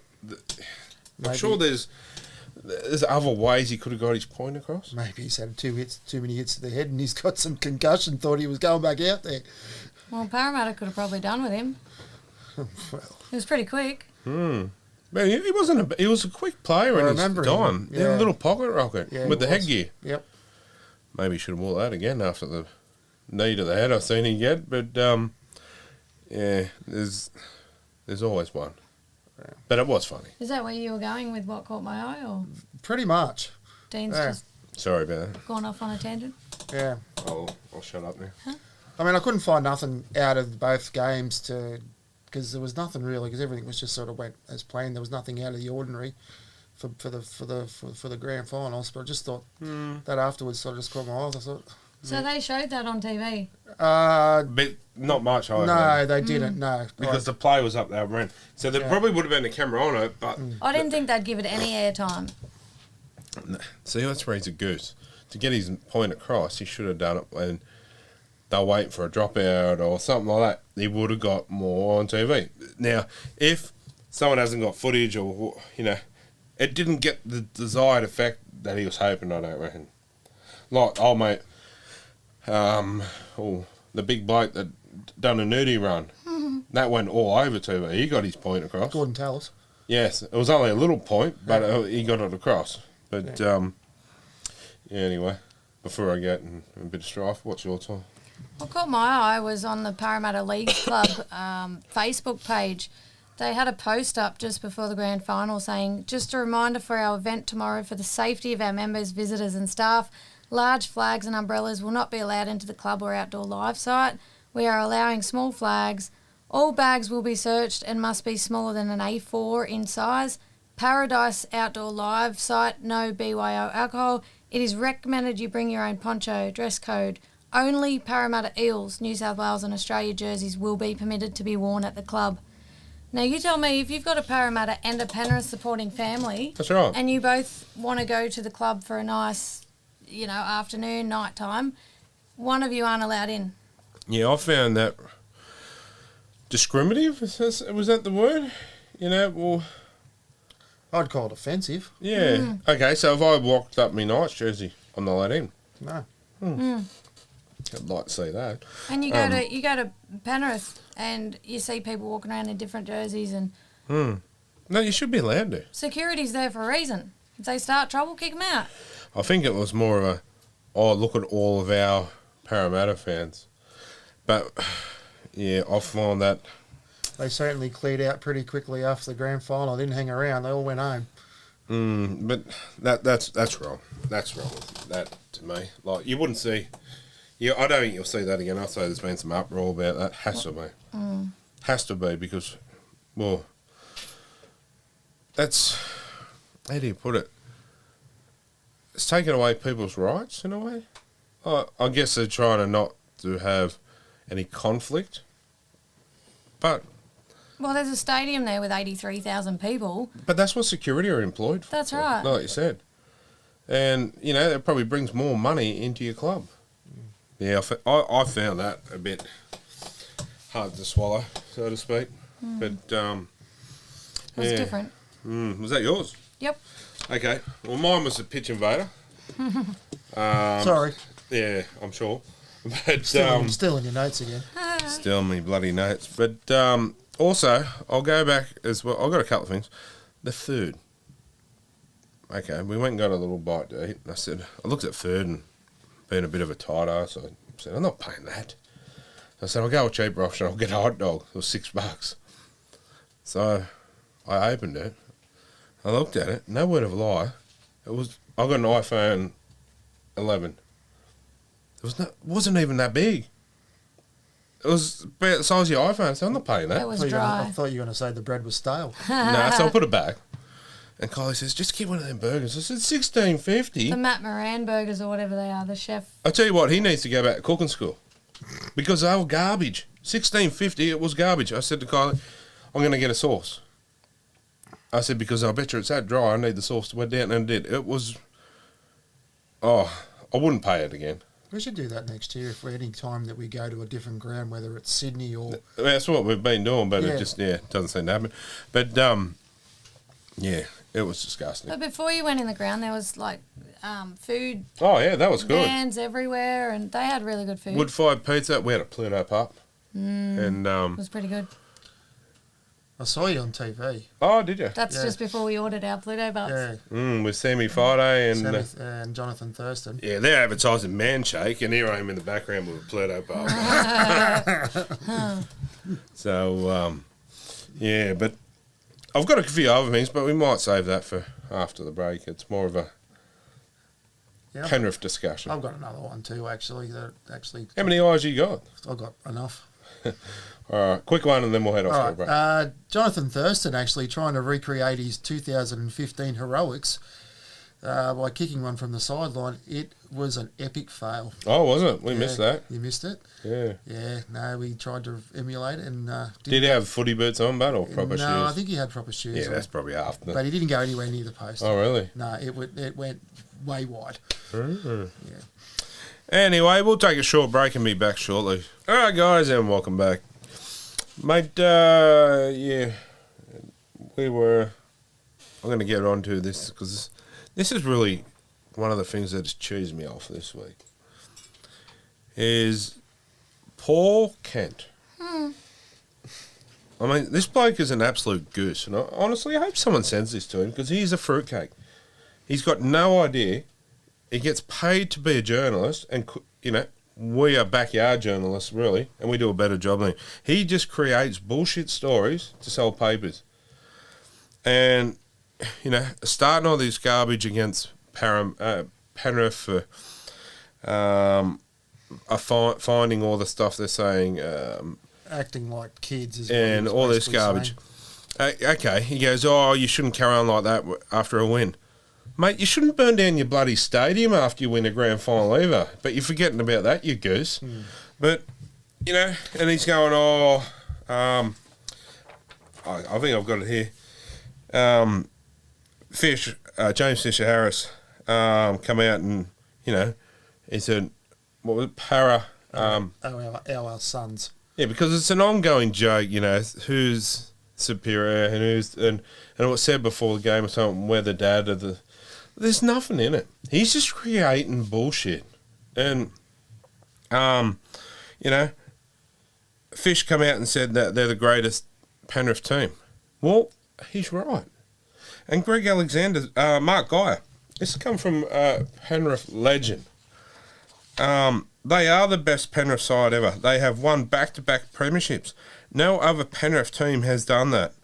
I'm sure there's other ways he could have got his point across.
Maybe he's had too many hits to the head and he's got some concussion, thought he was going back out there.
Well, Parramatta could have probably done with him.
Well,
It was pretty quick.
Man, he was a quick player in his
remember
time.
him,
He had a little pocket rocket
yeah,
with
he
the
was.
headgear.
Yep.
Maybe he should have wore that again after the knee to the head I've seen him get. But, yeah, there's always one. But it was funny.
Is that where you were going with what caught my eye, or
Pretty much.
Dean's
Yeah.
just
Sorry about that.
gone off on a tangent?
Yeah.
I'll shut up now.
I mean, I couldn't find nothing out of both games because there was nothing really, because everything was just sort of went as planned. There was nothing out of the ordinary for the grand finals. But I just thought that afterwards sort of just caught my eyes. I thought,
So they showed that on TV.
But not much, I
no,
heard.
they didn't. No,
Because the play was up there, ran. So there probably would have been a camera on it, but...
I didn't think they'd give it any airtime.
See, that's where he's a goose. To get his point across, he should have done it when they're waiting for a dropout or something like that. He would have got more on TV. Now, if someone hasn't got footage or, it didn't get the desired effect that he was hoping, I don't reckon. Like, mate, the big bloke that done a nudie run, that went all over TV. He got his point across.
Gordon Tallis.
Yes, it was only a little point, but he got it across. But, anyway, before I get in a bit of strife, what's your time?
What caught my eye was on the Parramatta League Club Facebook page. They had a post up just before the grand final saying, just a reminder for our event tomorrow, for the safety of our members, visitors and staff, large flags and umbrellas will not be allowed into the club or outdoor live site. We are allowing small flags. All bags will be searched and must be smaller than an A4 in size. Paradise Outdoor Live site, no BYO alcohol. It is recommended you bring your own poncho, dress code. Only Parramatta Eels, New South Wales and Australia jerseys will be permitted to be worn at the club. Now you tell me, if you've got a Parramatta and a Penrith supporting family,
That's right.
and you both want to go to the club for a nice, afternoon, night time, one of you aren't allowed in.
Yeah, I found that discriminative. Was that the word?
I'd call it offensive.
Yeah. Okay, so if I walked up my Knights jersey, I'm not allowed in.
No.
I'd like to see that.
And you go to Penrith and you see people walking around in different jerseys, and
No, you should be allowed to.
security's there for a reason. If they start trouble, kick them out.
I think it was more of look at all of our Parramatta fans. But, yeah, I find that...
They certainly cleared out pretty quickly after the grand final. They didn't hang around. They all went home.
But that's wrong. That's wrong. That, to me. Like, you wouldn't see... Yeah, I don't think you'll see that again. I'd say there's been some uproar about that. Has to be. Has to be because, well, that's... How do you put it? It's taken away people's rights, in a way. I guess they're trying to not to have any conflict. But...
Well, there's a stadium there with 83,000 people.
But that's what security are employed for.
That's right.
Like you said. And, it probably brings more money into your club. Yeah, I found that a bit hard to swallow, so to speak. But,
It was different.
Was that yours?
Yep.
Okay. Well, mine was a pitch invader.
Sorry.
Yeah, I'm sure. But,
Still in your notes again.
still me bloody notes. But, also, I'll go back as well. I've got a couple of things. The food. Okay, we went and got a little bite to eat. And I looked at food and being a bit of a tight ass, I said, I'm not paying that. I said, I'll go a cheaper option. I'll get a hot dog. It was $6. So I opened it. I looked at it. No word of a lie. I got an iPhone 11. Wasn't even that big. It was about the size of your iPhone, so I'm not paying that.
It was
I
dry.
thought you were going to say the bread was stale.
No, so I put it back. And Kylie says, just get one of them burgers. I said, $16.50.
The Matt Moran burgers or whatever they are, the chef.
I tell you what, he needs to go back to cooking school. because they were garbage. $16.50, it was garbage. I said to Kylie, I'm going to get a sauce. I said, because I bet you it's that dry, I need the sauce to wet down, and it did. It was, I wouldn't pay it again.
We should do that next year if any time that we go to a different ground, whether it's Sydney or...
That's what we've been doing, but
Yeah.
it just, doesn't seem to happen. But, it was disgusting.
But before you went in the ground, there was like food
Oh, yeah, that was good.
vans everywhere, and they had really good food.
Wood-fired pizza, we had a Pluto pup. And,
It was pretty good.
I saw you on TV.
oh, did you?
That's
Yeah.
just before we ordered our Pluto butts.
Yeah.
With Sammy Friday and...
Sammy and Jonathan Thurston.
yeah, they're advertising Man Shake, and here I am in the background with a Pluto pup. So, but I've got a few other things, but we might save that for after the break. It's more of a
Yeah,
Penrith discussion.
I've got another one too, actually.
How many eyes you got?
I've got enough.
All right, quick one, and then we'll head off
All
to the break.
right. Jonathan Thurston actually trying to recreate his 2015 heroics by kicking one from the sideline. It was an epic fail.
Oh, was it? We
Yeah,
missed that.
You missed it?
Yeah.
Yeah, no, we tried to emulate it and
Did he have footy boots on, but or proper shoes?
No, I think he had proper shoes
Yeah,
on.
that's probably after.
But he didn't go anywhere near the post.
Oh, really?
No, it went way wide.
Mm.
Yeah.
Anyway, we'll take a short break and be back shortly. All right, guys, and welcome back. Mate, we were... I'm going to get on to this because this is really one of the things that's cheesed me off this week. Is Paul Kent. I mean, this bloke is an absolute goose. And honestly, I hope someone sends this to him because he's a fruitcake. He's got no idea. He gets paid to be a journalist and, we are backyard journalists, really, and we do a better job than him. He just creates bullshit stories to sell papers. And, starting all this garbage against Penrith for finding all the stuff they're saying...
Acting like kids as
and
well.
all this garbage. Okay, he goes, you shouldn't carry on like that after a win. Mate, you shouldn't burn down your bloody stadium after you win a grand final either. But you're forgetting about that, you goose. But, and he's going, I think I've got it here. James Fisher-Harris come out and, he said, what was it,
our sons.
Yeah, because it's an ongoing joke, who's superior and who's... And it was said before the game or something, we're the dad of the... There's nothing in it. He's just creating bullshit. And, Fish come out and said that they're the greatest Penrith team. Well, he's right. And Greg Alexander, Mark Geyer, this has come from Penrith legend. They are the best Penrith side ever. They have won back-to-back premierships. No other Penrith team has done that.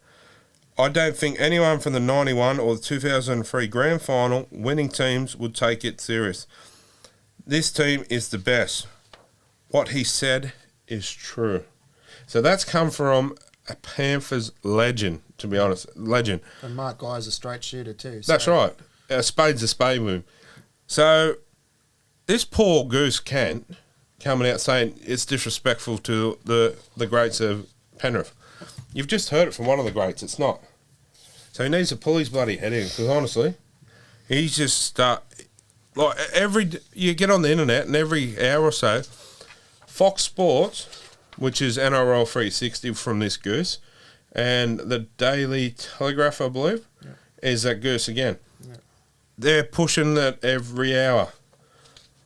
I don't think anyone from the 91 or the 2003 grand final winning teams would take it serious. This team is the best. What he said is true. So that's come from a Panthers legend, to be honest. Legend.
And Mark Guy's a straight shooter too.
That's right. A spade's a spade with him. So this poor goose Kent coming out saying it's disrespectful to the greats of Penrith. You've just heard it from one of the greats. It's not. So he needs to pull his bloody head in because honestly, he's just you get on the internet and every hour or so, Fox Sports, which is NRL 360 from this goose, and the Daily Telegraph, I believe, is that goose again. Yeah. They're pushing that every hour.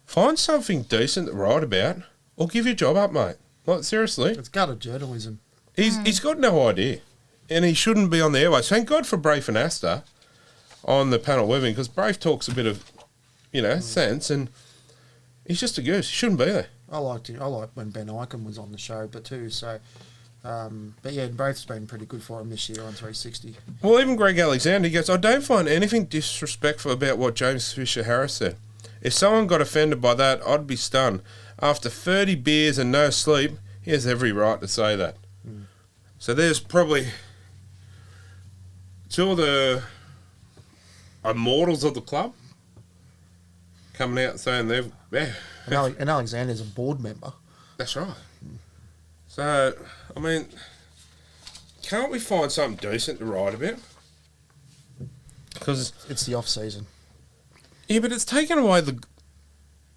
Find something decent to write about, or give your job up, mate. Like seriously,
it's gutter journalism.
He's got no idea, and he shouldn't be on the airways. Thank God for Braith and Asta on the panel with him, because Braith talks a bit of, sense, and he's just a goose. He shouldn't be there.
I liked when Ben Ikin was on the show, but Braith's been pretty good for him this year on 360.
Well, even Greg Alexander, he goes, I don't find anything disrespectful about what James Fisher-Harris said. If someone got offended by that, I'd be stunned. After 30 beers and no sleep, he has every right to say that. So there's probably two of the immortals of the club coming out and saying they've...
And Alexander's a board member.
That's right. So, I mean, can't we find something decent to write about? Because
It's the off season.
yeah, but it's taken away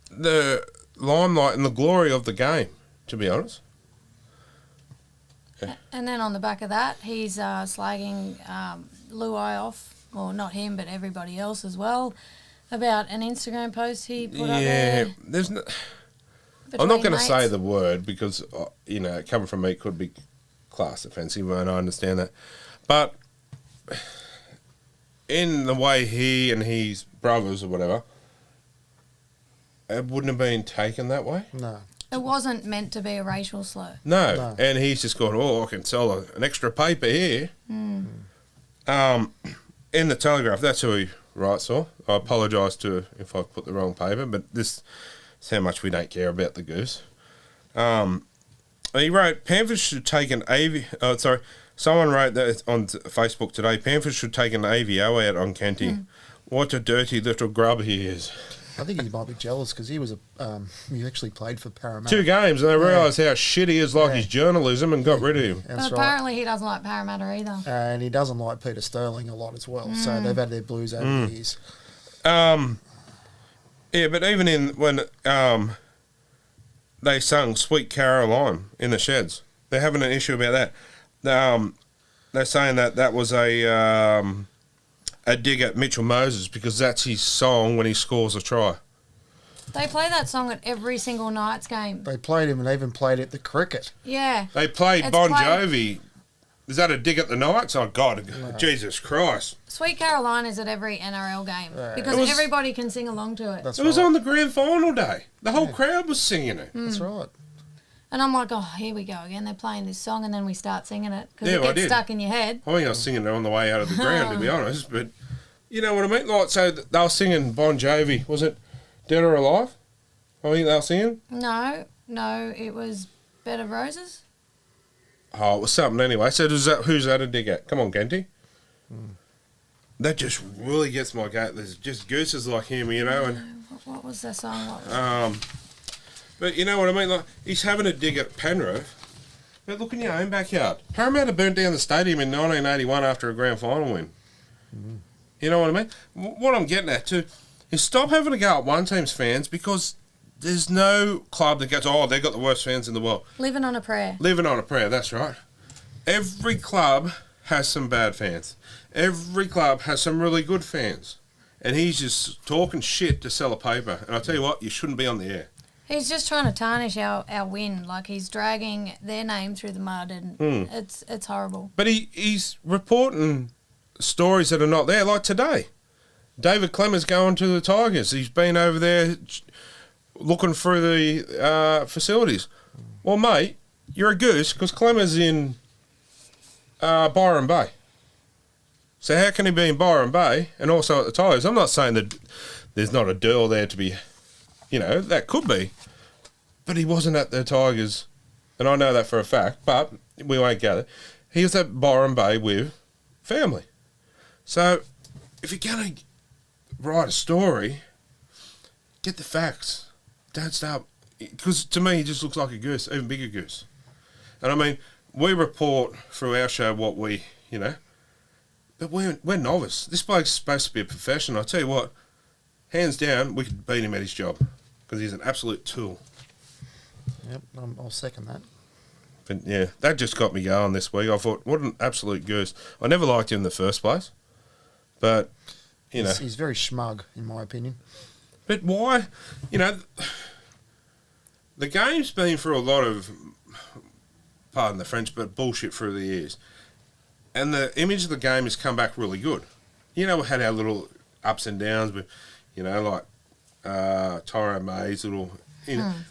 the limelight and the glory of the game. To be honest.
And then on the back of that, he's slagging Luai off, well, not him, but everybody else as well, about an Instagram post he put up there.
There's no. I'm
between
not going to
mates.
say the word because coming from me it could be class offensive, and I understand that, but in the way he and his brothers or whatever, it wouldn't have been taken that way.
No.
It wasn't meant to be a racial slur.
No, and he's just gone, oh, I can sell an extra paper here. In the Telegraph, that's who he writes for. I apologise to if I've put the wrong paper, but this is how much we don't care about the goose. He wrote, Panthers should take an someone wrote that on Facebook today, Panthers should take an AVO out on Kenty. What a dirty little grub he is.
I think he might be jealous because he was he actually played for Parramatta.
2 games, and they realised how shit he is like his journalism and got rid of him.
That's
But apparently he doesn't like Parramatta either.
And he doesn't like Peter Sterling a lot as well. So they've had their blues over the years.
Yeah, but even when they sung Sweet Caroline in the sheds, they're having an issue about that. They're saying that was a dig at Mitchell Moses because that's his song when he scores a try.
They play that song at every single Knights game.
They played him and they even played at the cricket.
Yeah.
They played
It's
Bon
played-
Jovi. Is that a dig at the Knights? Oh, God. Jesus Christ.
Sweet Caroline is at every NRL game because
It was-
everybody can sing along to it.
That's
It was
right.
on the grand final day. The whole crowd was singing it.
That's right.
And I'm like, oh, here we go again. They're playing this song and then we start singing it because
Yeah,
it
I
gets
did.
stuck in your head.
I think I was singing it on the way out of the ground, to be honest. But you know what I mean? Like, so they were singing Bon Jovi. Was it Dead or Alive? I think they were singing.
No, it was Bed of Roses.
Oh, it was something anyway. So who's that a dig at? Come on, Genty. That just really gets my goat. There's just gooses like him, you know. And
What was the song? What was
but you know what I mean? Like, he's having a dig at Penrith. But look in your own backyard. Parramatta burnt down the stadium in 1981 after a grand final win. You know what I mean? What I'm getting at too is stop having to go at one team's fans because there's no club that goes, oh, they've got the worst fans in the world.
Living on a Prayer.
Living on a prayer, that's right. Every club has some bad fans. Every club has some really good fans. And he's just talking shit to sell a paper. And I tell you what, you shouldn't be on the air.
He's just trying to tarnish our win. Like he's dragging their name through the mud and it's horrible.
But he's reporting stories that are not there, like today. David Clemmer's going to the Tigers. He's been over there looking through the facilities. Well, mate, you're a goose because Clemmer's in Byron Bay. So how can he be in Byron Bay and also at the Tigers? I'm not saying that there's not a deal there to be, that could be. But he wasn't at the Tigers, and I know that for a fact, but we won't go there. He was at Byron Bay with family. So if you're going to write a story, get the facts. Don't start, because to me he just looks like a goose, even bigger goose. And I mean, we report through our show what we, but we're novice. This bloke's supposed to be a professional. I tell you what, hands down, we could beat him at his job because he's an absolute tool.
Yep, I'll second that.
But yeah, that just got me going this week. I thought, what an absolute goose. I never liked him in the first place, but
He's very schmug, in my opinion.
But why? The game's been through a lot of, pardon the French, but bullshit through the years. And the image of the game has come back really good. We had our little ups and downs with, like Tyrone May's little,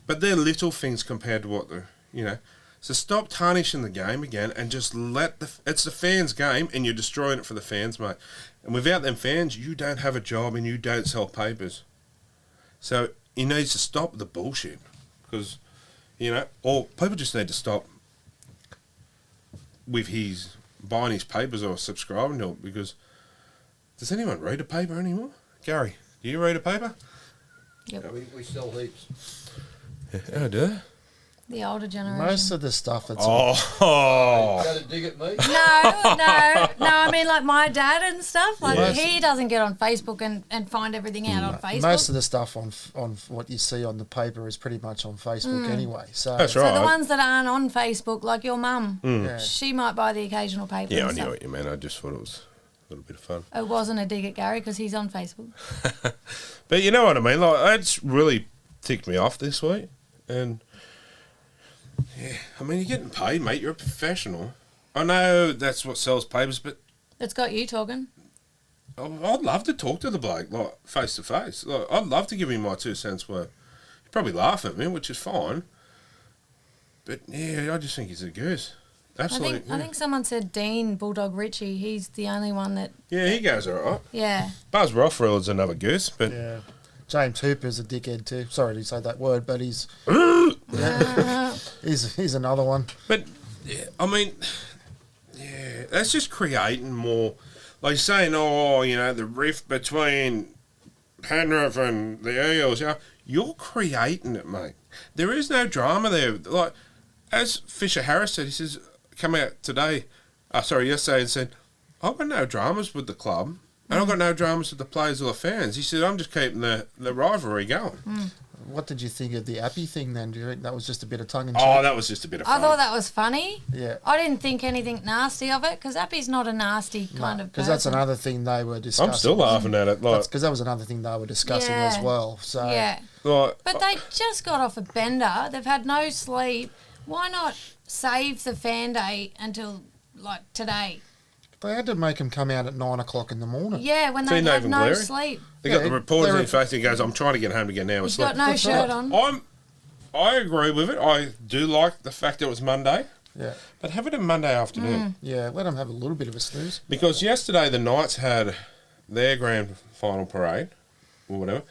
but they're little things compared to what So stop tarnishing the game again and just it's the fans' game and you're destroying it for the fans, mate. And without them fans, you don't have a job and you don't sell papers. So he needs to stop the bullshit because, or people just need to stop with his buying his papers or subscribing to it because does anyone read a paper anymore? Gary, do you read a paper?
Yep.
We sell heaps.
Yeah, I do.
The older generation.
Most of the stuff that's
Oh,
Got to dig at me?
No. I mean, like my dad and stuff. Like
Yes.
he doesn't get on Facebook and find everything out on Facebook.
most of the stuff on what you see on the paper is pretty much on Facebook anyway. So
that's
so
right.
the ones that aren't on Facebook, like your mum,
yeah.
she might buy the occasional paper.
Yeah,
and
I knew
stuff.
what you meant. I just thought it was a little bit of fun.
It wasn't a dig at Gary because he's on Facebook.
But you know what I mean? Like, that's really ticked me off this week. And, yeah, I mean, you're getting paid, mate. You're a professional. I know that's what sells papers, but
It's got you talking.
I'd love to talk to the bloke, like, face to face. Like, I'd love to give him my 2 cents worth. He'd probably laugh at me, which is fine. But, yeah, I just think he's a goose. Absolutely.
I think someone said Dean Bulldog Richie. He's the only one that.
Yeah, he goes all right.
Yeah.
Buzz Rothwell is another goose, but
Yeah. James Hooper's a dickhead too. Sorry to say that word, but he's he's another one.
But, yeah, I mean, yeah, that's just creating more. Like saying, oh, you know, the rift between Penrith and the Eels, you know, you're creating it, mate. There is no drama there. Like, as Fisher Harris said, he says, come out yesterday and said, I've got no dramas with the club, and I've got no dramas with the players or the fans. He said, I'm just keeping the rivalry going.
What did you think of the Appy thing then? Do you think that was just a bit of tongue in cheek?
Oh, that was just a bit of
I
fun.
thought that was funny.
Yeah.
I didn't think anything nasty of it because Appy's not a nasty kind of person.
Because that's another thing they were discussing.
I'm still laughing at it. Like,
Because that was another thing they were discussing
Yeah.
as well. So
Yeah.
like,
But they just got off a bender. They've had no sleep. Why not save the fan day until, like, today?
they had to make him come out at 9 o'clock in the morning.
Yeah, when
See
they had
Nathan
no
Cleary?
sleep.
they got
Yeah,
the reporters
they're-
in face and he goes, I'm trying to get home to get an hour's
He's
sleep.
got no
That's
shirt
right.
on.
I agree with it. I do like the fact that it was Monday,
Yeah.
but have it a Monday afternoon.
Yeah, let them have a little bit of a snooze.
Because yesterday the Knights had their grand final parade, or whatever,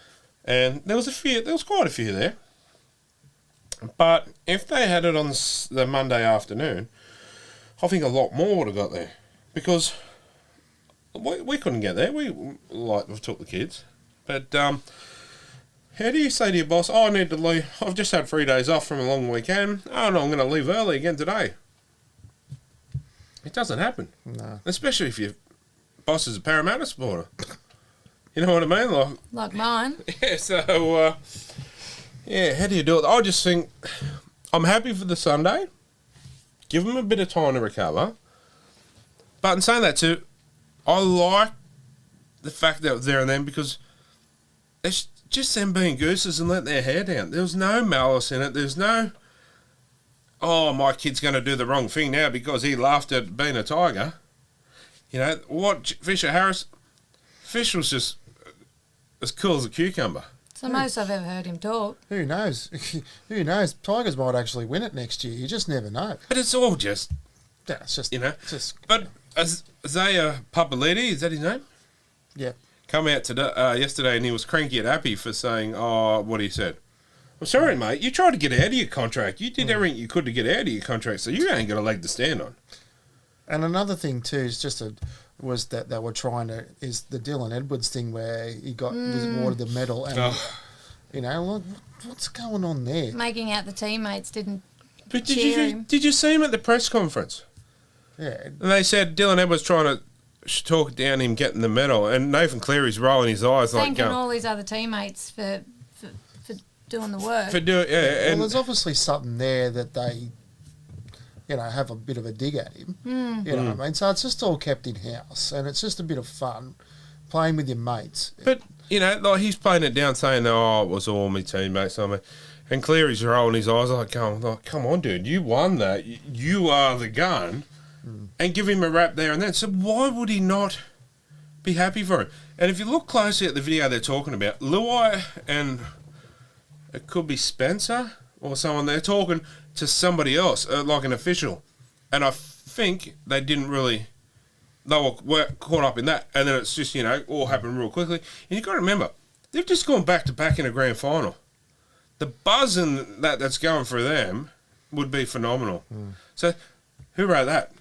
and there was quite a few there. But if they had it on the Monday afternoon, I think a lot more would have got there. Because we couldn't get there. We took the kids. But how do you say to your boss, I need to leave, I've just had 3 days off from a long weekend, oh no, I'm going to leave early again today. It doesn't happen.
No.
Especially if your boss is a Parramatta supporter. You know what I mean?
Like mine.
Yeah, so, yeah, how do you do it? I just think I'm happy for the Sunday. Give them a bit of time to recover. But in saying that too, I like the fact that it was there and then because it's just them being gooses and letting their hair down. There was no malice in it. There's no, oh, my kid's going to do the wrong thing now because he laughed at being a tiger. You know, what Fisher Harris, Fish was just as cool as a cucumber.
It's the most I've ever heard him talk.
Who knows? Who knows? Tigers might actually win it next year. You just never know.
But it's all just,
Yeah, it's just,
you know.
just
But Isaiah Papali'i, is that his name?
yeah.
Come out today, yesterday and he was cranky at Appy for saying, oh, what he said. I'm sorry, mate. You tried to get out of your contract. You did everything you could to get out of your contract, so you ain't got a leg to stand on.
And another thing too is was that they were trying to is the Dylan Edwards thing where he got was awarded the medal and you know what's going on there?
Making out the teammates didn't
But
cheer him.
did you see him at the press conference?
Yeah,
And they said Dylan Edwards trying to talk down him getting the medal, and Nathan Cleary's rolling his eyes like
Thanking
going,
all his other teammates for doing the work.
for doing, yeah,
well,
and
there's obviously something there that they, you know, have a bit of a dig at him. You know what I mean? So it's just all kept in house, and it's just a bit of fun playing with your mates.
But, you know, like he's playing it down saying, oh, it was all my teammates. I mean, and Cleary's rolling his eyes like, come on, dude, you won that. You are the gun. And give him a rap there and then. So why would he not be happy for him? And if you look closely at the video they're talking about, Luai and it could be Spencer or someone, they're talking to somebody else, like an official. And I think they didn't really, they were caught up in that. And then it's just, you know, all happened real quickly. And you've got to remember, they've just gone back to back in a grand final. The buzz in that's going for them would be phenomenal. So who wrote that?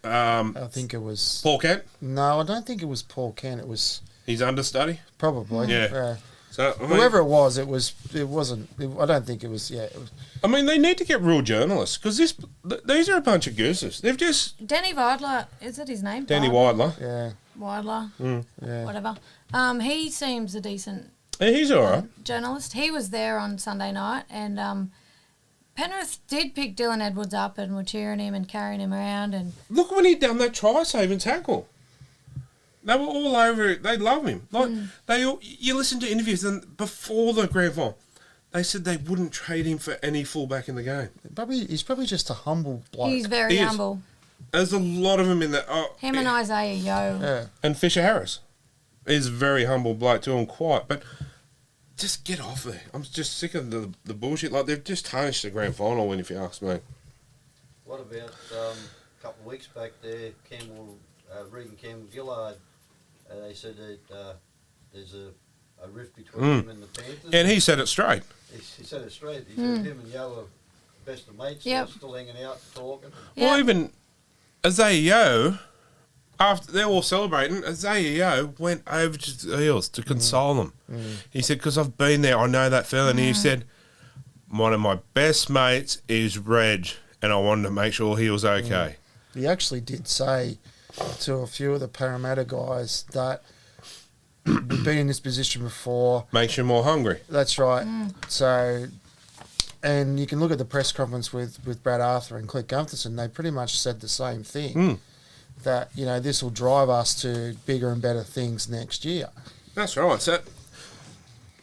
I think it was
Paul Kent,
no, I don't think it was Paul Kent. It was
his understudy.
probably
Yeah. So I mean,
Whoever it wasn't. I don't think it was. Yeah, it was,
I mean, they need to get real journalists because these are a bunch of gooses. They've just
Danny Weidler, is it his name?
Danny Weidler.
yeah,
Weidler,
yeah.
whatever. He seems a decent
Yeah, he's all right.
journalist. He was there on Sunday night, and Penrith did pick Dylan Edwards up and were cheering him and carrying him around. And
Look when he done that try-saving tackle. They were all over it. They love him. Like you listen to interviews, and before the grand final, they said they wouldn't trade him for any fullback in the game.
He's probably just a humble bloke.
he's very
He is.
humble.
There's a lot of them in there.
Him and Isaiah Yeo.
Yeah.
And Fisher Harris is a very humble bloke too and quiet, but just get off there. I'm just sick of the bullshit. Like they've just tarnished the grand final win, if you ask me.
What about a couple of weeks back there, Regan Campbell-Gillard, they said that there's a rift between him and the Panthers.
And he said it straight.
He said it straight. He said him and Yo are best of mates.
Yep.
They're still hanging out, talking.
Yeah.
Well, even Isaiah Yeo, after they're all celebrating, Isaiah Yeo went over to the Eels to console them. He said, because I've been there, I know that feeling. And he said, one of my best mates is Reg, and I wanted to make sure he was okay.
He actually did say to a few of the Parramatta guys that we've been in this position before.
Makes you more hungry.
That's right. So, and you can look at the press conference with Brad Arthur and Clint Guntherson. They pretty much said the same thing. That, this will drive us to bigger and better things next year.
That's right. So,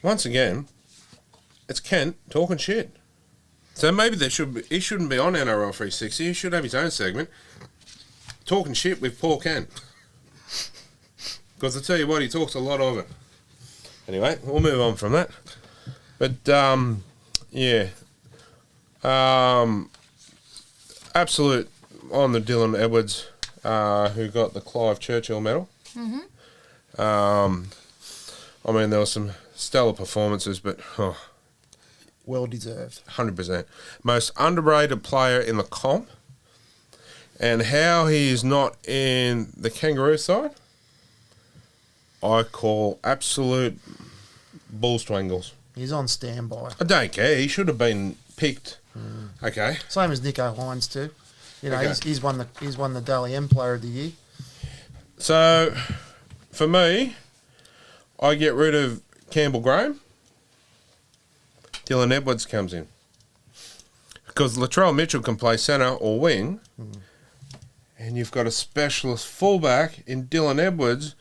once again, it's Kent talking shit. So maybe he shouldn't be on NRL 360. He should have his own segment, talking shit with Paul Kent. Because I tell you what, he talks a lot of it. Anyway, we'll move on from that. But yeah, absolute on the Dylan Edwards, who got the Clive Churchill medal. I mean, there were some stellar performances, but
Well deserved.
100%. Most underrated player in the comp. And how he is not in the Kangaroo side, I call absolute bull strangles.
He's on standby.
I don't care. He should have been picked. Okay.
Same as Nico Hines too.
Okay.
He's won the Dally M Player of the Year.
So, for me, I get rid of Campbell Graham. Dylan Edwards comes in. Because Latrell Mitchell can play centre or wing. And you've got a specialist fullback in Dylan Edwards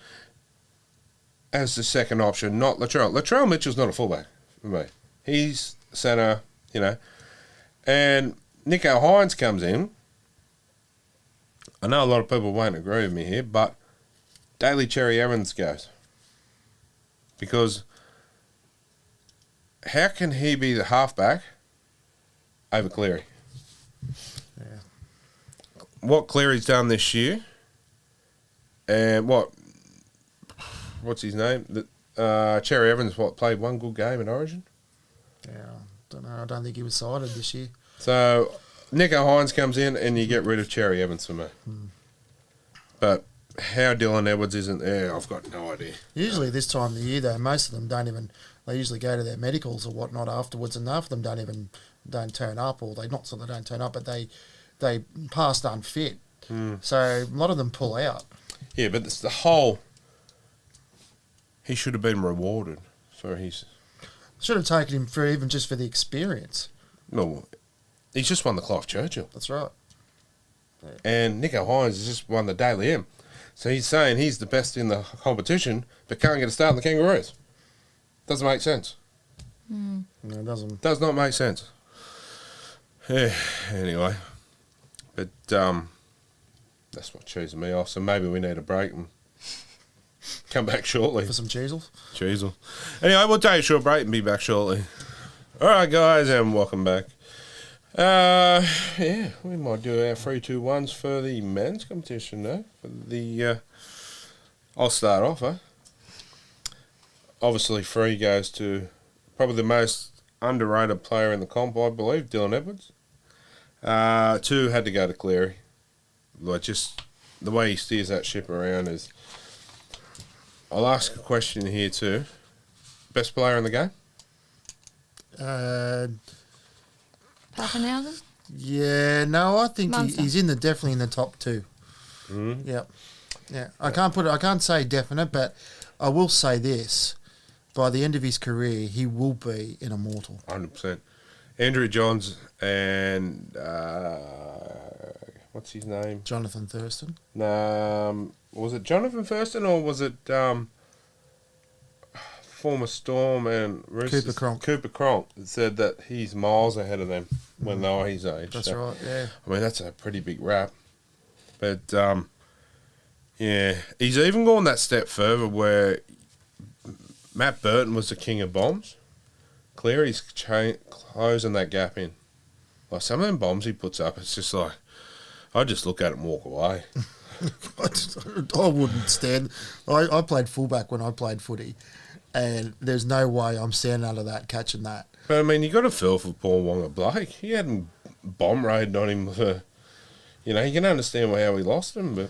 as the second option, not Latrell. Latrell Mitchell's not a fullback for me. He's centre, And Nico Hines comes in. I know a lot of people won't agree with me here, but Daly Cherry Evans goes. Because how can he be the halfback over Cleary?
Yeah.
What Cleary's done this year, and what's his name? Cherry Evans, played one good game in Origin?
Yeah. Don't know. I don't think he was cited this year.
So Nico Hines comes in and you get rid of Cherry Evans for me. But how Dylan Edwards isn't there, I've got no idea.
Usually this time of the year, though, most of them don't even. They usually go to their medicals or whatnot afterwards, and half of them don't turn up, or they not so they don't turn up, but they passed unfit. So a lot of them pull out.
Yeah, but it's the whole. He should have been rewarded for his.
Should have taken him for even just for the experience.
No, he's just won the Clive Churchill.
That's right.
And Nico Hines has just won the Daily M. So he's saying he's the best in the competition, but can't get a start in the Kangaroos. Doesn't make sense.
No, it doesn't.
Does not make sense. Yeah, anyway. But that's what cheesing me off. So maybe we need a break and come back shortly.
For some cheesels.
Cheesel. Anyway, we'll take a short break and be back shortly. All right, guys, and welcome back. Yeah, we might do our 3-2-1s for the men's competition, though. For the, I'll start off, Obviously, 3 goes to probably the most underrated player in the comp, I believe, Dylan Edwards. 2 had to go to Cleary. Like, just the way he steers that ship around is... I'll ask a question here, too. best player in the game?
Pappenhausen?
Yeah, no, I think
Munster.
he's definitely in the top 2. Yep. Yeah, I can't say definite, but I will say this: by the end of his career, he will be an immortal.
100%. Andrew Johns and what's his name?
Jonathan Thurston.
Was it Jonathan Thurston or was it former Storm and Roosters? Cooper Cronk said that he's miles ahead of them when they were his age.
That's right. Yeah.
I mean, that's a pretty big rap. But yeah, he's even gone that step further where Matt Burton was the king of bombs. Cleary's closing that gap in. Like some of them bombs he puts up, it's just like I just look at it and walk away.
I wouldn't stand. I played fullback when I played footy, and there's no way I'm standing under that catching that.
But I mean, you got to feel for Paul Wonga Blake. He hadn't bomb raided on him for, you know, you can understand how he lost him. But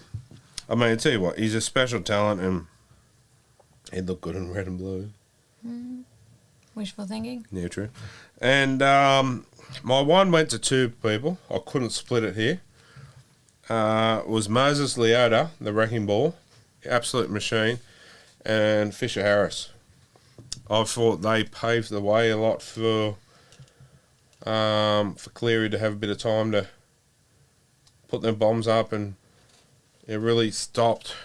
I mean, I tell you what, he's a special talent, and he'd look good in red and blue.
Wishful thinking.
Yeah, true. And my one went to 2 people. I couldn't split it here. It was Moses Leota, the wrecking ball, absolute machine, and Fisher Harris. I thought they paved the way a lot for Cleary to have a bit of time to put their bombs up, and it really stopped.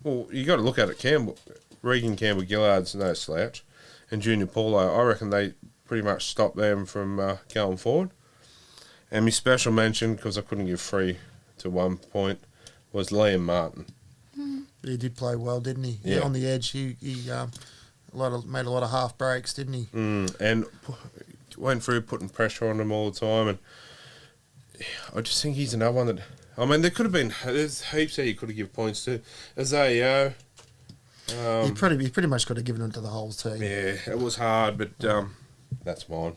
Well, you got to look at it. Regan Campbell-Gillard's no slouch, and Junior Paulo. I reckon they pretty much stopped them from going forward. And my special mention, because I couldn't give 3 to 1 point, was Liam Martin.
He did play well, didn't he?
Yeah.
On the edge, he made a lot of half breaks, didn't he?
And went through putting pressure on him all the time, and I just think he's another one that. I mean, there could have been. There's heaps that you could have given points to. Azeo.
He pretty much could have given it to the whole team.
Yeah, it was hard, but that's mine.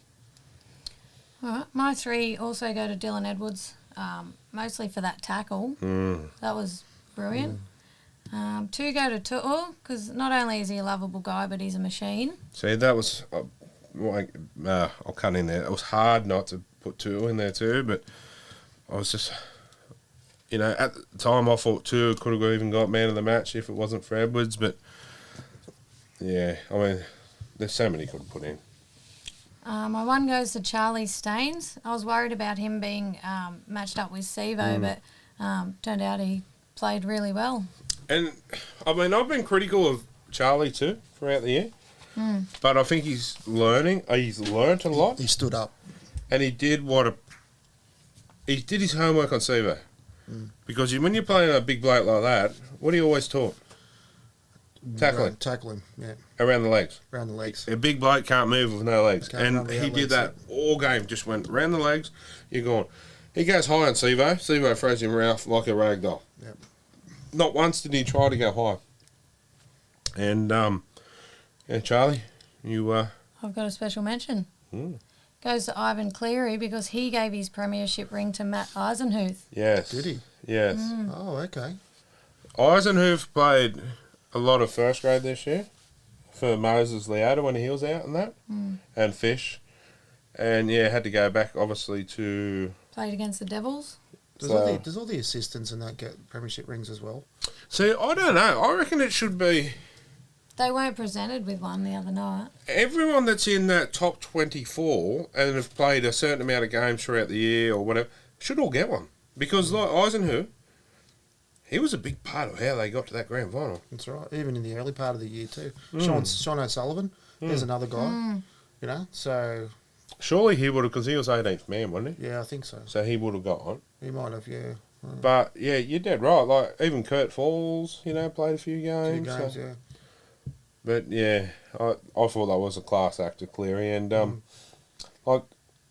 All right, my 3 also go to Dylan Edwards, mostly for that tackle. That was brilliant. 2 go to Tu'u, because not only is he a lovable guy, but he's a machine.
See, that was. I'll cut in there. It was hard not to put 2 in there too, but I was just. You know, at the time I thought 2 could have even got man of the match if it wasn't for Edwards, but yeah, I mean, there's so many could have put in.
My 1 goes to Charlie Staines. I was worried about him being matched up with Sivo, but turned out he played really well.
And, I mean, I've been critical of Charlie too throughout the year, but I think he's learning. He's learnt a lot.
He stood up.
And he did he did his homework on Sivo. Because when you're playing a big bloke like that, what are you always taught? Tackling.
Tackle him, yeah.
Around the legs.
Around the legs.
A big bloke can't move with no legs.
Can't
And
run
he
without
did
legs,
that all game. Just went around the legs. You're going. He goes high on Sivo. Sivo throws him around like a rag doll.
Yep.
Not once did he try to go high. And, yeah, Charlie, you...
I've got a special mention. Goes to Ivan Cleary because he gave his premiership ring to Matt Eisenhuth.
Yes.
Did he?
Yes.
Oh, okay.
Eisenhuth played a lot of first grade this year for Moses Leota when he was out and that, and Fish. And, yeah, had to go back, obviously, to...
Played against the Devils.
Does all the assistants and that get premiership rings as well?
See, I don't know. I reckon it should be...
They weren't presented with one the other night.
Everyone that's in that top 24 and have played a certain amount of games throughout the year or whatever should all get one. Because like Eisenhuth, he was a big part of how they got to that grand final.
That's right. Even in the early part of the year too. Sean O'Sullivan, there's another guy. You know, so...
Surely he would have, because he was 18th man, wasn't he?
Yeah, I think so.
So he would have got one.
He might have, yeah.
But, yeah, you're dead right. Like, even Kurt Falls, you know, played a few games.
Yeah.
But, yeah, I thought that was a class act of Cleary. And, like,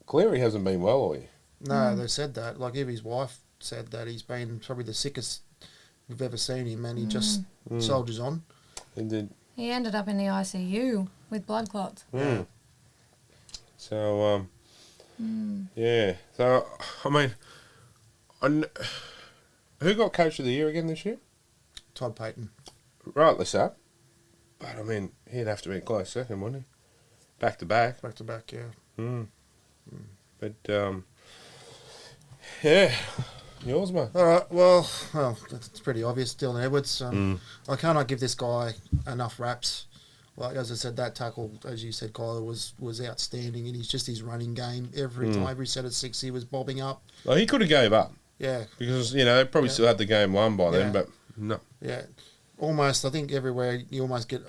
Cleary hasn't been well all year.
No, they said that. Like, even his wife said that he's been probably the sickest we've ever seen him, and he just soldiers on.
He did.
He ended up in the ICU with blood clots.
So, yeah. So, I mean, who got Coach of the Year again this year?
Todd Payton.
Rightly so. But, I mean, he'd have to be a close second, wouldn't back to back.
Back to back, yeah.
But yeah, yours, mate.
All right, well, it's pretty obvious. Dylan Edwards. I cannot give this guy enough raps. Like as I said, that tackle, as you said, Kyler, was outstanding, and his running game every time, every set of 6, he was bobbing up.
Well, he could have gave up
Yeah,
because they probably still had the game won by then,
Yeah.
but no.
yeah. Almost, I think everywhere you almost get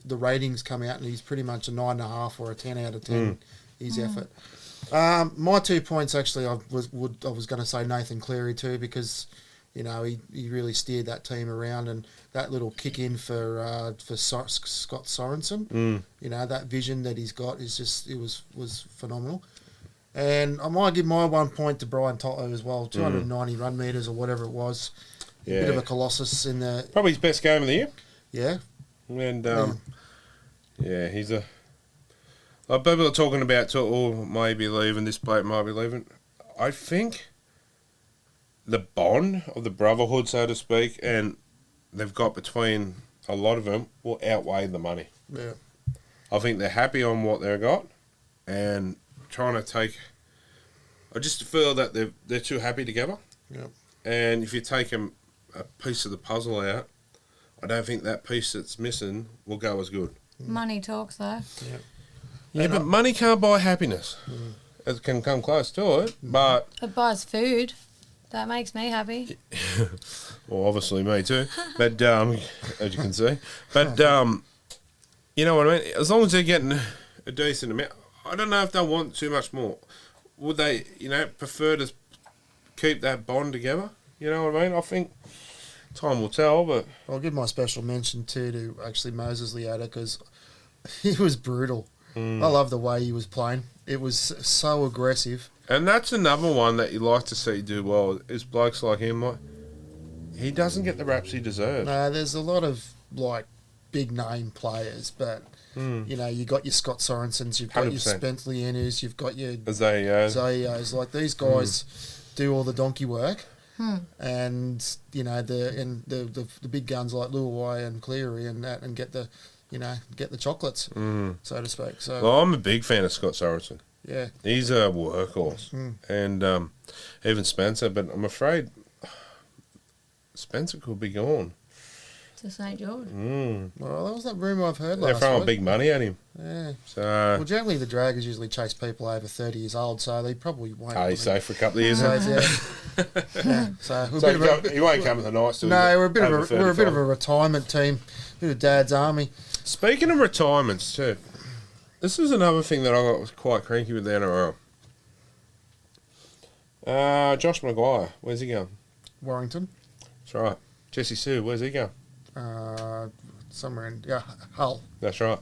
the ratings come out, and he's pretty much a 9.5 or a 10 out of 10. His effort. My 2 points actually, I was going to say Nathan Cleary too, because he really steered that team around, and that little kick in for Scott Sorensen, that vision that he's got was phenomenal. And I might give my 1 point to Brian Toto as well, 290 run meters or whatever it was.
Yeah.
A bit of a colossus in the
Probably his best game of the year.
yeah.
And he's a. Like people are talking about, maybe leaving, this bloke might be leaving. I think the bond of the brotherhood, so to speak, and they've got between a lot of them will outweigh the money.
Yeah.
I think they're happy on what they've got and trying to take. I just feel that they're too happy together.
Yeah.
And if you take a piece of the puzzle out, I don't think that piece that's missing will go as good.
Money talks, though.
Yeah.
Yeah, but money can't buy happiness. It can come close to it, but...
It buys food. That makes me happy.
Well, obviously me too. But, as you can see. But, you know what I mean? As long as they're getting a decent amount, I don't know if they want too much more. Would they, prefer to keep that bond together? You know what I mean? I think time will tell, but...
I'll give my special mention too to actually Moses Leota, because he was brutal. I love the way he was playing. It was so aggressive.
And that's another one that you like to see do well, is blokes like him. He doesn't get the raps he deserves.
No, there's a lot of big name players, but you got your Scott Sorensens, you've got
100%.
your Spence Lienus, you've got your
Zayos.
Like these guys do all the donkey work, and the big guns like Luai and Cleary and that, and get the chocolates, so to speak. So
Well, I'm a big fan of Scott Sorensen.
yeah,
He's a workhorse. And even Spencer, but I'm afraid Spencer could be gone.
To St. George.
well, that was that rumour I've heard
They're
last
throwing
week.
big money at him.
Yeah.
So,
Well, generally the Dragons usually chase people over 30 years old, so they probably won't.
he's safe for a couple of years.
So, yeah. So we're a
So
bit of a,
he won't come to the Knights.
no, we're a bit of a retirement team, bit of Dad's army.
Speaking of retirements too, this is another thing that I got quite cranky with the NRL. Josh Maguire, where's he going?
Warrington,
That's right. Jesse Sue, where's he going?
somewhere in Hull.
That's right.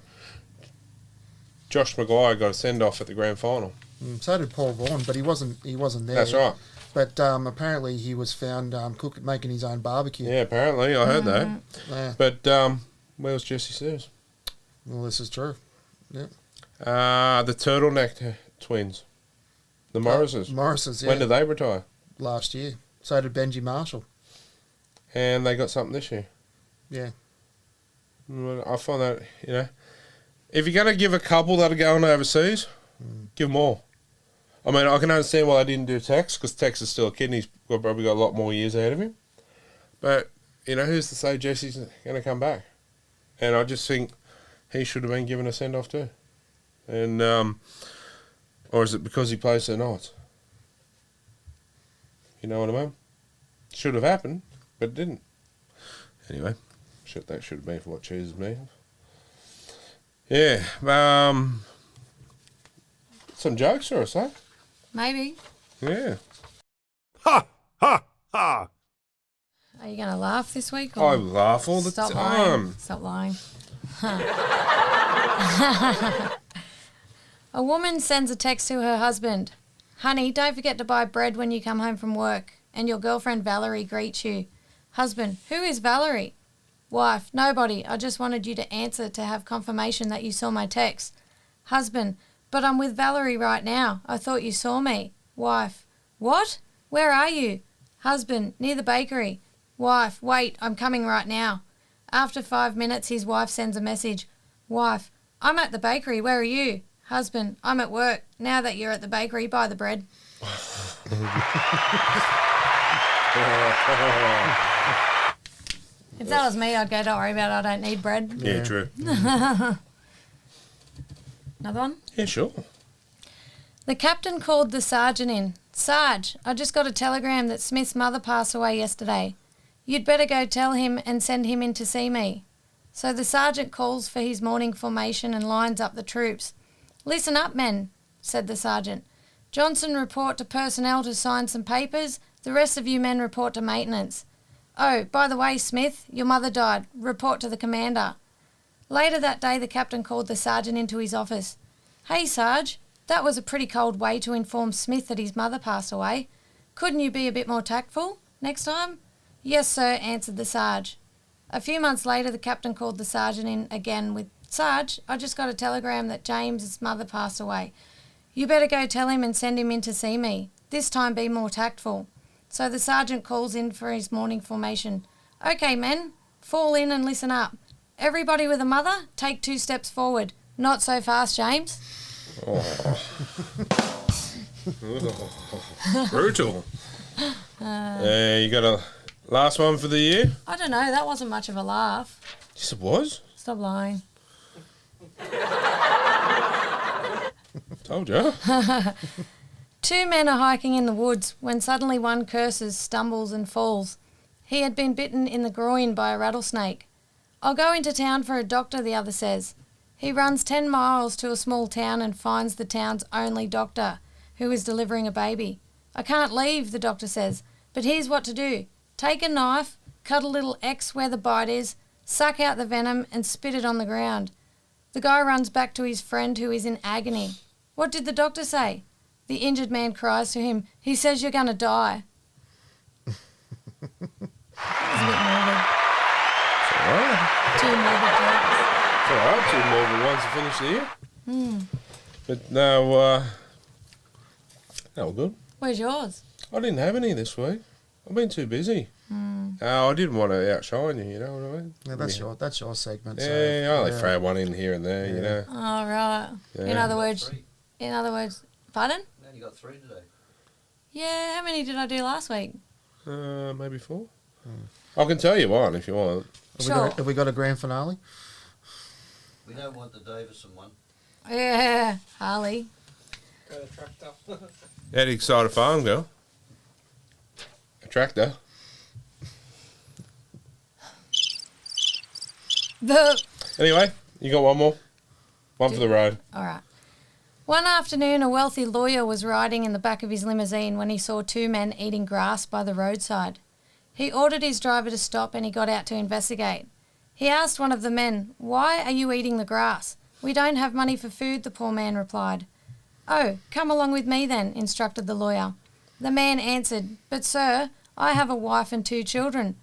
Josh Maguire got a send off at the grand final.
So did Paul Vaughan, but he wasn't there.
That's right.
But apparently he was found making his own barbecue.
Yeah, apparently I heard that.
Yeah.
But where was Jesse Sue's?
Well, this is true. Yeah.
The turtleneck twins, the Morrises.
Morris's, yeah.
When did they retire?
Last year. So did Benji Marshall.
And they got something this year.
Yeah.
Well, I find that, if you're going to give a couple that are going overseas, give them all. I mean, I can understand why they didn't do Tex, because Tex is still a kid and he's probably got a lot more years ahead of him. But, who's to say Jesse's going to come back? And I just think he should have been given a send-off too. And, or is it because he plays the Knights? You know what I mean? Should have happened, but it didn't. Anyway, that should have been for what cheeses me. Yeah. Some jokes for us, eh?
Maybe.
Yeah.
Ha! Ha! Ha!
Are you going to laugh this week?
I laugh all the
Stop
time.
lying. Stop lying. A woman sends a text to her husband. Honey, don't forget to buy bread when you come home from work. And your girlfriend Valerie greets you. Husband, who is Valerie? Wife, nobody. I just wanted you to answer to have confirmation that you saw my text. Husband, but I'm with Valerie right now. I thought you saw me. Wife, what? Where are you? Husband, near the bakery. Wife, wait, I'm coming right now. After 5 minutes, his wife sends a message. Wife, I'm at the bakery. Where are you? Husband, I'm at work. Now that you're at the bakery, buy the bread. If that was me, I'd go, don't worry about it, I don't need bread.
Yeah, true.
Another one?
Yeah, sure.
The captain called the sergeant in. Sarge, I just got a telegram that Smith's mother passed away yesterday. You'd better go tell him and send him in to see me. So the sergeant calls for his morning formation and lines up the troops. Listen up, men, said the sergeant. Johnson, report to personnel to sign some papers. The rest of you men report to maintenance. Oh, by the way, Smith, your mother died. Report to the commander. Later that day, the captain called the sergeant into his office. Hey, Sarge, that was a pretty cold way to inform Smith that his mother passed away. Couldn't you be a bit more tactful next time? Yes, sir, answered the Sarge. A few months later, the captain called the sergeant in again with, Sarge, I just got a telegram that James's mother passed away. You better go tell him and send him in to see me. This time be more tactful. So the sergeant calls in for his morning formation. Okay, men, fall in and listen up. Everybody with a mother, take 2 steps forward. Not so fast, James.
Oh. Brutal. You got a last one for the year?
I don't know, that wasn't much of a laugh.
Yes, it was.
Stop lying.
Told you.
2 men are hiking in the woods when suddenly one curses, stumbles and falls. He had been bitten in the groin by a rattlesnake. I'll go into town for a doctor, the other says. He runs 10 miles to a small town and finds the town's only doctor, who is delivering a baby. I can't leave, the doctor says, but here's what to do. Take a knife, cut a little X where the bite is, suck out the venom and spit it on the ground. The guy runs back to his friend who is in agony. What did the doctor say? The injured man cries to him, he says you're going to die. That was a bit morbid.
It's all right.
2 morbid jokes.
It's all right. 2 morbid ones to finish the year. But no, no, good.
Where's yours?
I didn't have any this week. I've been too busy. I didn't want to outshine you, you know what I mean?
Yeah, that's your segment.
Yeah,
so,
I only throw one in here and there, you know.
Oh, right.
Yeah.
In other words,
3.
pardon?
No, you got 3 today.
Yeah, how many did I do last week?
Maybe 4. I can tell you one if you want.
Have we got a grand finale?
We don't want the Davison one.
Yeah, Harley.
How do you excite a farm girl? A tractor. Anyway, you got one more? One for the road.
All right. One afternoon, a wealthy lawyer was riding in the back of his limousine when he saw 2 men eating grass by the roadside. He ordered his driver to stop and he got out to investigate. He asked one of the men, "Why are you eating the grass?" "We don't have money for food," the poor man replied. "Oh, come along with me then," instructed the lawyer. The man answered, "But sir, I have a wife and 2 children."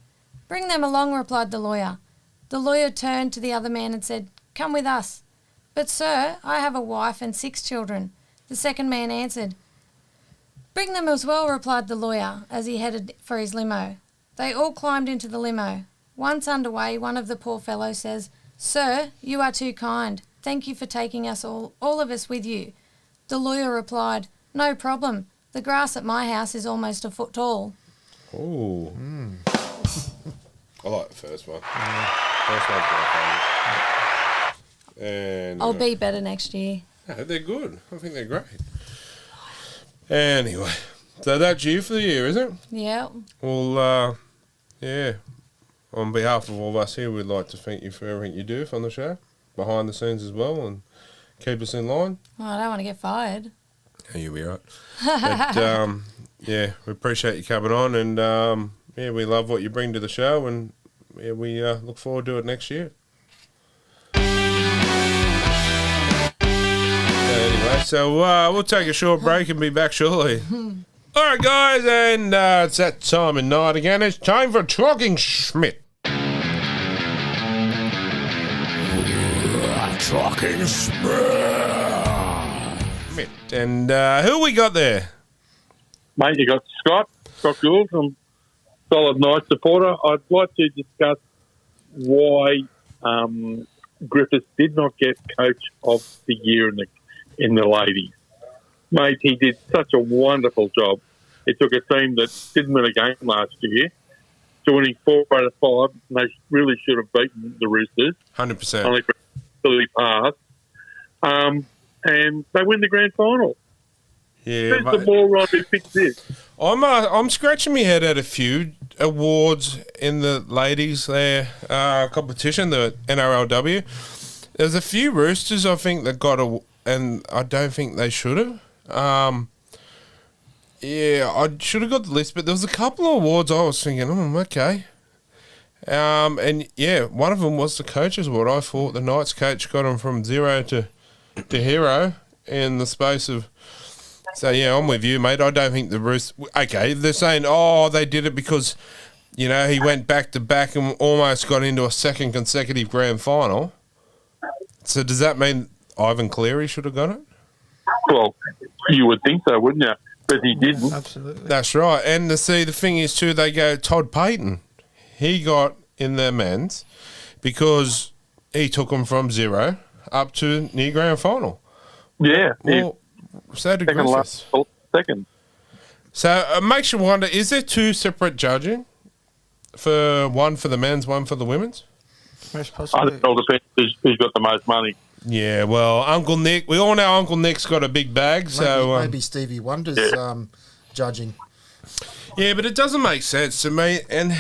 "Bring them along," replied the lawyer. The lawyer turned to the other man and said, "Come with us." "But sir, I have a wife and 6 children." The second man answered. "Bring them as well," replied the lawyer as he headed for his limo. They all climbed into the limo. Once underway, one of the poor fellows says, "Sir, you are too kind. Thank you for taking us all of us with you." The lawyer replied, "No problem. The grass at my house is almost a foot tall."
Oh. I like the first one. First one's my favourite. And
I'll be better next year.
no, they're good. I think they're great. Anyway, so that's you for the year, is it?
Yeah.
Well, yeah. On behalf of all of us here, we'd like to thank you for everything you do on the show, behind the scenes as well, and keep us in line.
Well, I don't want to get fired.
Yeah, you'll be right. But, yeah, we appreciate you coming on, and yeah, we love what you bring to the show, and yeah, we look forward to it next year. Anyway, so we'll take a short break and be back shortly. All right, guys, and it's that time of night again. It's time for Talking Schmidt. Talking Schmidt. And who we got there?
Mate, you got Scott Gould from Solid Knights supporter. I'd like to discuss why Griffiths did not get Coach of the Year in the in the ladies. Mate, he did such a wonderful job. He took a team that didn't win a game last year to winning 4 out of 5, and they really should have beaten the Roosters.
100%.
Only for a silly pass. And they win the grand final.
Yeah,
Who's the moron who picked this?
I'm scratching my head at a few awards in the ladies there competition, the NRLW. There's a few Roosters I think that got and I don't think they should have. Yeah, I should have got the list, but there was a couple of awards I was thinking, okay. And yeah, one of them was the coach's award. I thought the Knights coach got him from 0 to hero in the space of. So yeah, I'm with you, mate. I don't think the Roosters. Okay, they're saying, they did it because, he went back to back and almost got into a second consecutive grand final. So does that mean Ivan Cleary should have got it?
Well, you would think so, wouldn't you? But he didn't.
Absolutely.
That's right. And the thing is too, they go Todd Payton. He got in their men's because he took them from 0 up to near grand final.
Yeah.
Well, so did Griffiths.
Second.
So it makes you wonder, is there 2 separate judging? One for the men's, one for the women's?
Most
I
possibly.
think it all depends who's got the most money.
Yeah, well, Uncle Nick, we all know Uncle Nick's got a big bag, so...
Maybe Stevie Wonder's judging.
Yeah, but it doesn't make sense to me, and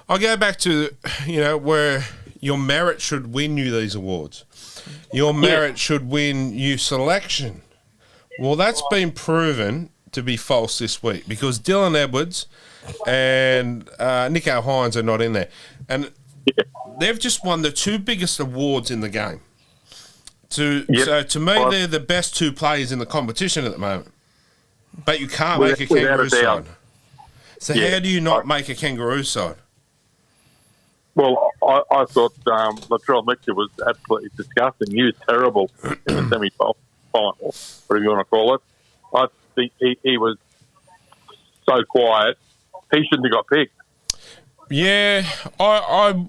I go back to, where your merit should win you these awards. Your merit should win you selection. Well, that's been proven to be false this week because Dylan Edwards and Nico Hines are not in there. And they've just won the 2 biggest awards in the game. So to me, they're the best 2 players in the competition at the moment. But you can't make a kangaroo side. So how do you not make a kangaroo side?
Well, I thought Latrell Mitchell was absolutely disgusting. He was terrible in the semi-final, whatever you want to call it. I think he was so quiet. He shouldn't have got picked.
Yeah, I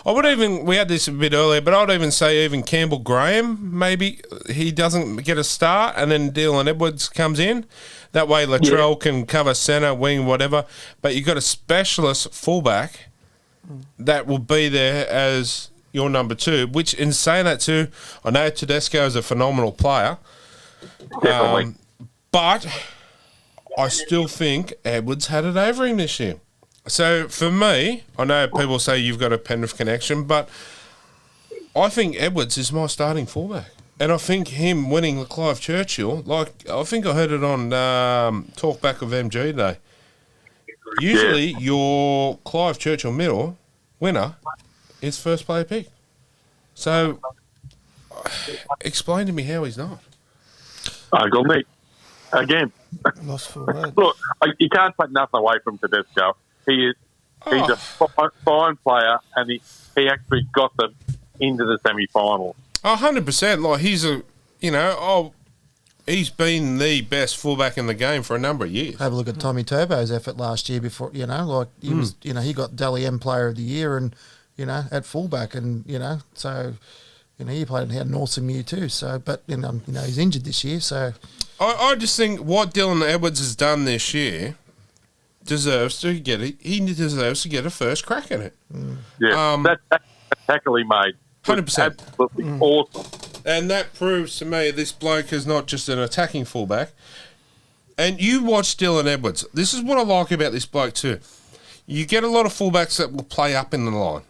would even, we had this a bit earlier, but I would even say even Campbell Graham, maybe he doesn't get a start and then Dylan Edwards comes in. That way Latrell can cover centre, wing, whatever. But you've got a specialist fullback that will be there as your number 2, which in saying that too, I know Tedesco is a phenomenal player.
Definitely.
But I still think Edwards had it over him this year. So for me, I know people say you've got a Penrith connection, but I think Edwards is my starting fullback. And I think him winning the Clive Churchill, I think I heard it on Talk Back of MG today. Usually your Clive Churchill middle winner is first player pick. So explain to me how he's not.
Uncle Nick. Again.
Lost for word.
Look, you can't take nothing away from Tedesco. He's a fine player, and he actually got them into the semi-final.
100%. Like he's been the best fullback in the game for a number of years.
Have a look at Tommy Turbo's effort last year before, he was, he got Dally M Player of the Year and, at fullback and, so, he had an awesome year too. So, but, he's injured this year, so.
I just think what Dylan Edwards has done this year deserves to get it. He deserves to get a first crack at it.
Yeah, that tackle he made
100%.
Absolutely awesome.
And that proves to me this bloke is not just an attacking fullback. And you watch Dylan Edwards. This is what I like about this bloke too. You get a lot of fullbacks that will play up in the line,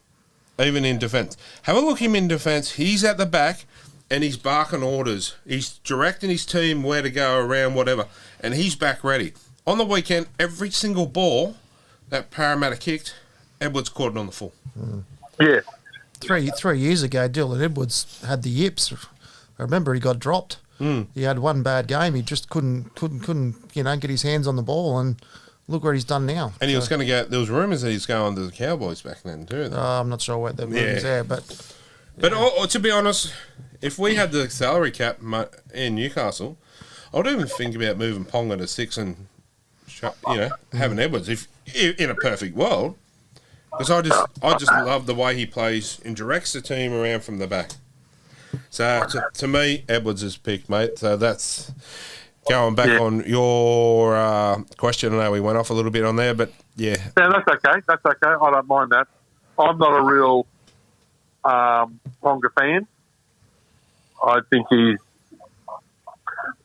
even in defence. Have a look at him in defence. He's at the back and he's barking orders. He's directing his team where to go around, whatever. And he's back ready. On the weekend, every single ball that Parramatta kicked, Edwards caught it on the full.
Yeah.
3 years ago, Dylan Edwards had the yips. I remember he got dropped. He had one bad game. He just couldn't get his hands on the ball, and look where he's done now.
And he was going to go. There was rumours that he's going to the Cowboys back then too.
I'm not sure what the move's there, but
to be honest, if we had the salary cap in Newcastle, I'd even think about moving Ponga to 6 and having Edwards if in a perfect world. Because I just love the way he plays and directs the team around from the back. So to me, Edwards is picked, mate. So that's going back on your question. I know we went off a little bit on there, but yeah.
Yeah, that's okay. That's okay. I don't mind that. I'm not a real Ponga fan. I think he's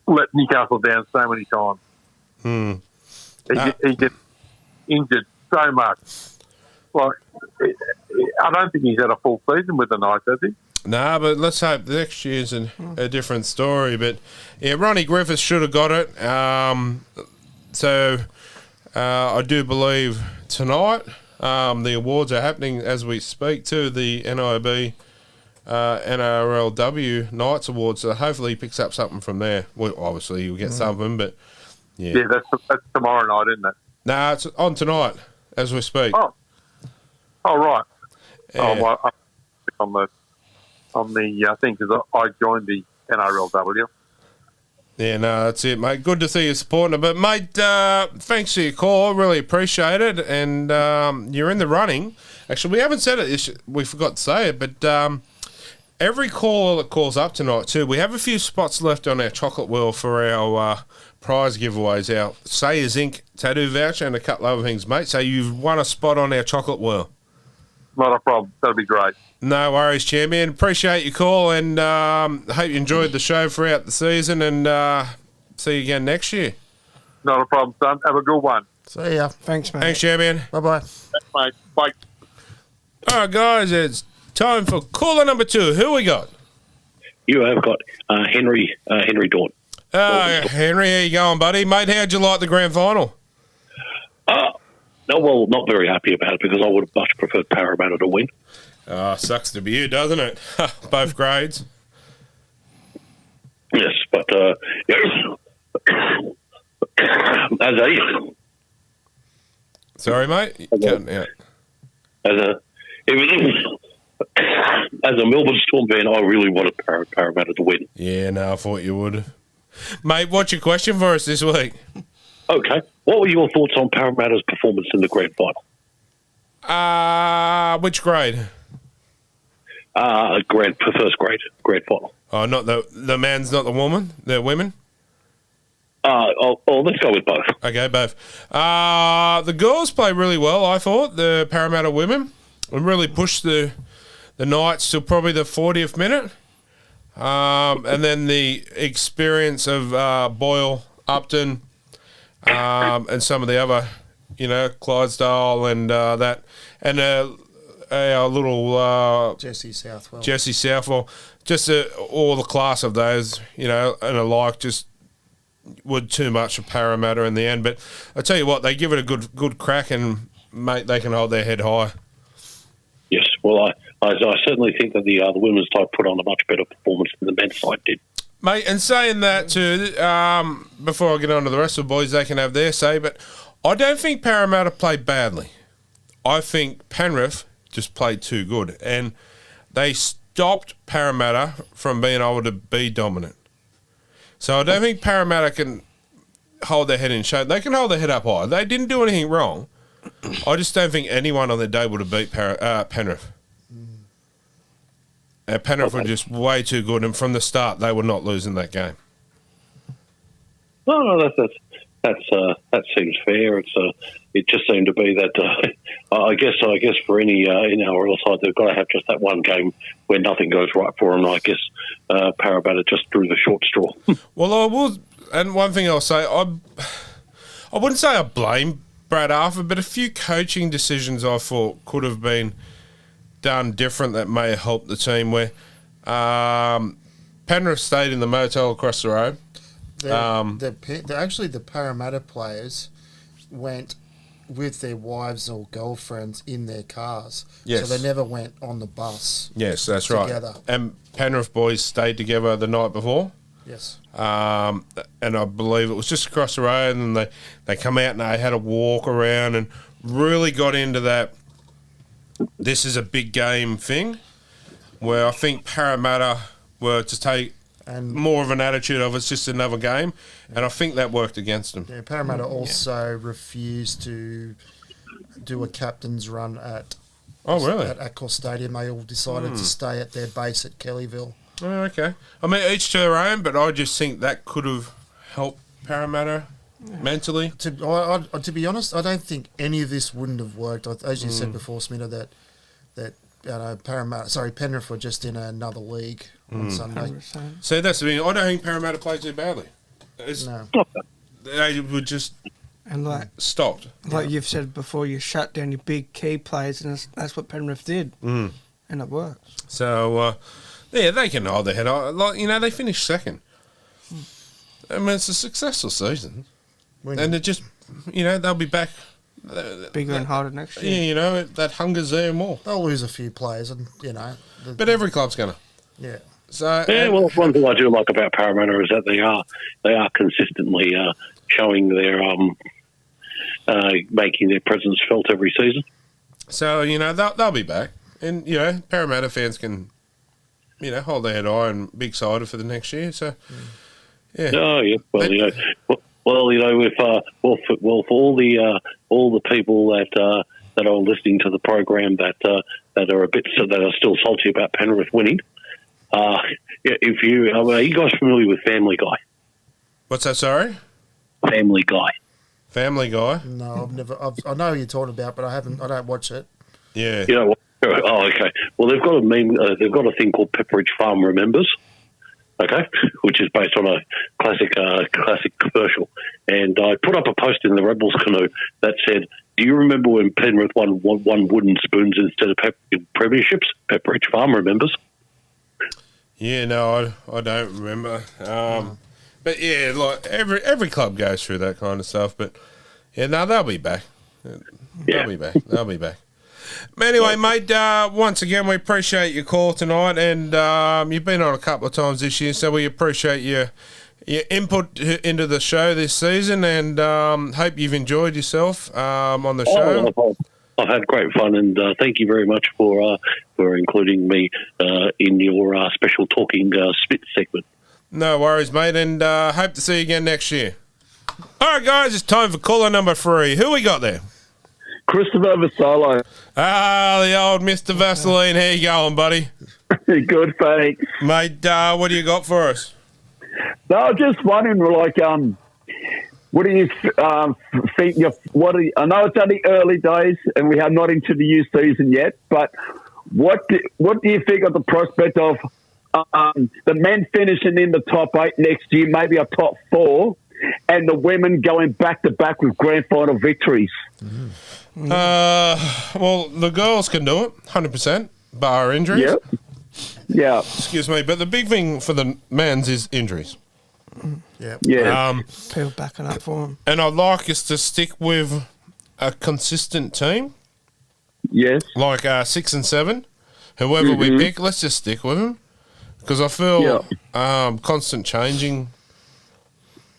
let Newcastle down so many times. He gets injured so much. Like, I don't think he's had a full season with the Knights, has he?
Nah, but let's hope next year's a different story. But yeah, Ronnie Griffiths should have got it. So I do believe tonight the awards are happening as we speak to the NIB NRLW Knights Awards. So hopefully he picks up something from there. Well, obviously he'll get some of them, but yeah.
Yeah, that's tomorrow night, isn't it?
Nah, it's on tonight as we speak.
Oh, right.
Yeah.
Oh, well, on the thing, because I joined the NRLW.
Yeah, no, that's it, mate. Good to see you supporting it. But, mate, thanks for your call. I really appreciate it. And you're in the running. Actually, we haven't said it. We forgot to say it. But every caller that calls up tonight, too, we have a few spots left on our chocolate wheel for our prize giveaways. Our Sayers Inc. tattoo voucher and a couple of other things, mate. So you've won a spot on our chocolate wheel.
Not a problem. That'll be great.
No worries, champion. Appreciate your call and hope you enjoyed the show throughout the season and see you again next year.
Not a problem, son. Have a good one.
See ya.
Thanks, mate.
Thanks, champion.
Bye-bye.
Thanks, mate. Bye.
All right, guys, it's time for caller number 2. Who we got?
You have got Henry Dawn.
Henry, how you going, buddy? Mate, how'd you like the grand final?
No, well, not very happy about it because I would have much preferred Parramatta to win.
Sucks to be you, doesn't it? Both grades.
Yes, but as
Sorry, mate. You're cutting out.
as a Melbourne Storm fan, I really wanted Parramatta to win.
Yeah, no, I thought you would. Mate, what's your question for us this week?
Okay. What were your thoughts on Parramatta's performance in the grand final?
Which grade?
First grade grand final.
Oh, not the man's, not the woman. The women.
Let's go with both.
Okay, both. The girls played really well, I thought. The Parramatta women and really pushed the Knights till probably the 40th minute. And then the experience of Boyle, Upton, and some of the other, Clydesdale and that, and our little
Jesse Southwell.
Just all the class of those, and alike, just were too much for Parramatta in the end. But I tell you what, they give it a good crack, and mate, they can hold their head high.
Yes, well, I certainly think that the women's side put on a much better performance than the men's side did.
Mate, and saying that too, before I get on to the rest of the boys, they can have their say, but I don't think Parramatta played badly. I think Penrith just played too good, and they stopped Parramatta from being able to be dominant. So I don't think Parramatta can hold their head in shade. They can hold their head up high. They didn't do anything wrong. I just don't think anyone on their day would have beat Penrith. Penrith were just way too good, and from the start, they were not losing that game.
No, that seems fair. It just seemed to be that I guess for any NRL side, they've got to have just that one game where nothing goes right for them. I guess Parramatta just drew the short straw.
Well, I will, and one thing I'll say, I wouldn't say I blame Brad Arthur, but a few coaching decisions I thought could have been done different that may have helped the team, where Penrith stayed in the motel across the road.
Actually, the Parramatta players went with their wives or girlfriends in their cars.
Yes.
So they never went on the bus.
Yes, that's
together.
right. And Penrith boys stayed together the night before.
Yes.
And I believe it was just across the road, and they come out and they had a walk around and really got into that this is a big game thing, where I think Parramatta were to take more of an attitude of it's just another game, and I think that worked against them.
Yeah, Parramatta also refused to do a captain's run at
really?
at Accor Stadium. They all decided to stay at their base at Kellyville.
Oh, okay. I mean, each to their own, but I just think that could have helped Parramatta mentally.
To be honest, I don't think any of this wouldn't have worked. As you said before, Smitter, that Penrith were just in another league on Sunday.
100%.
See, that's the thing. I don't think Parramatta played too badly.
No.
They were just
And
stopped.
like you've said before, you shut down your big key players, and that's what Penrith did, and it worked.
So, they can hold their head on. Like, they finished second. I mean, it's a successful season. And it just, they'll be back.
Bigger and harder next year.
Yeah, that hunger's there more.
They'll lose a few players, and
But every club's going to.
yeah.
So,
Well, one thing I do like about Parramatta is that they are consistently showing their making their presence felt every season.
So, they'll be back. And, Parramatta fans can, hold their head high and be excited for the next year. So, yeah.
Oh, yeah. Well, for all the people that are listening to the program that are still salty about Penrith winning, are you guys familiar with Family Guy?
What's that, sorry?
Family Guy.
Family Guy?
No, I've never. I know who you're talking about, but I don't watch it.
Yeah.
You know what? Oh, okay. Well, they've got a meme. They've got a thing called Pepperidge Farm Remembers. Okay, which is based on a classic commercial. And I put up a post in the Rebels canoe that said, "Do you remember when Penrith won wooden spoons instead of premierships?" Pepperidge Farm Remembers.
Yeah, no, I don't remember. But yeah, like every club goes through that kind of stuff. But yeah, no, they'll be back. They'll be back. They'll be back. But anyway, mate, once again, we appreciate your call tonight, and you've been on a couple of times this year, so we appreciate your input into the show this season, and hope you've enjoyed yourself on the show.
I've had great fun, and thank you very much for including me in your special talking spit segment.
No worries, mate, and hope to see you again next year. All right, guys, it's time for caller number 3. Who we got there?
Christopher Vasolo.
Ah, the old Mr. Vaseline. How you going, buddy?
Good, thanks.
Mate, what do you got for us?
No, I was just wondering, what do you think? I know it's only early days, and we are not into the new season yet. But what do you think of the prospect of the men finishing in the top 8 next year, maybe a top 4, and the women going back to back with grand final victories?
Well, the girls can do it, 100%, bar injuries.
Yep. Yeah.
Excuse me, but the big thing for the men's is injuries.
Yeah.
Yeah.
People backing up for them.
And I'd like us to stick with a consistent team,
Yes.
like 6 and 7. Whoever we pick, let's just stick with them. Because I feel constant changing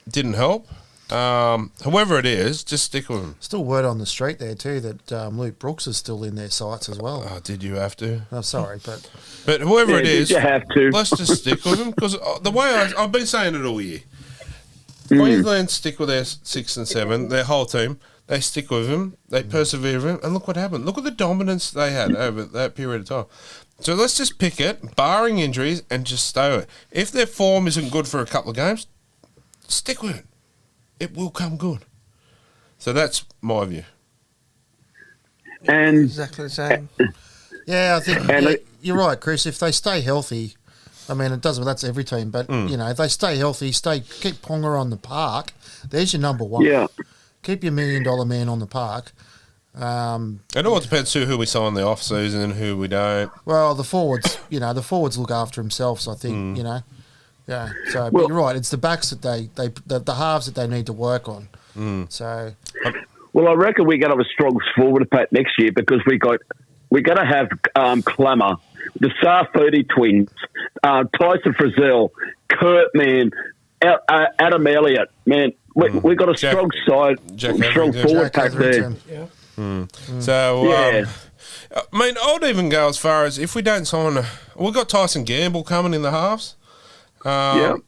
didn't help. Whoever it is, just stick with them.
Still word on the street there too that Luke Brooks is still in their sights as well.
Oh, did you have to?
I'm sorry, but
whoever it is,
you have to?
let's just stick with them. Because the way I've been saying it all year, Queensland stick with their 6 and 7, their whole team. They stick with them, they persevere with them, and look what happened. Look at the dominance they had over that period of time. So let's just pick it, barring injuries, and just stay with it. If their form isn't good for a couple of games, stick with it. It will come good. So that's my view.
And
Exactly the same.
yeah, I think you're right, Chris. If they stay healthy, I mean, it doesn't. That's every team, but if they stay healthy, keep Ponga on the park. There's your number one.
yeah.
Keep your $1 million man on the park.
It all depends who we sign in the off season and who we don't.
Well, the forwards, the forwards look after themselves. I think, Yeah. So, but you're right. It's the backs that the halves that they need to work on. So,
Well, I reckon we're going to have a strong forward pack next year because we're going to have Clemmer, the Sarfati twins, Tyson Frizzell, Kurt, man, Adam Elliott, man. We've got a strong side, strong forward pack there.
yeah.
So,
Yeah.
I mean, I'd even go as far as if we don't sign... We've got Tyson Gamble coming in the halves. Let's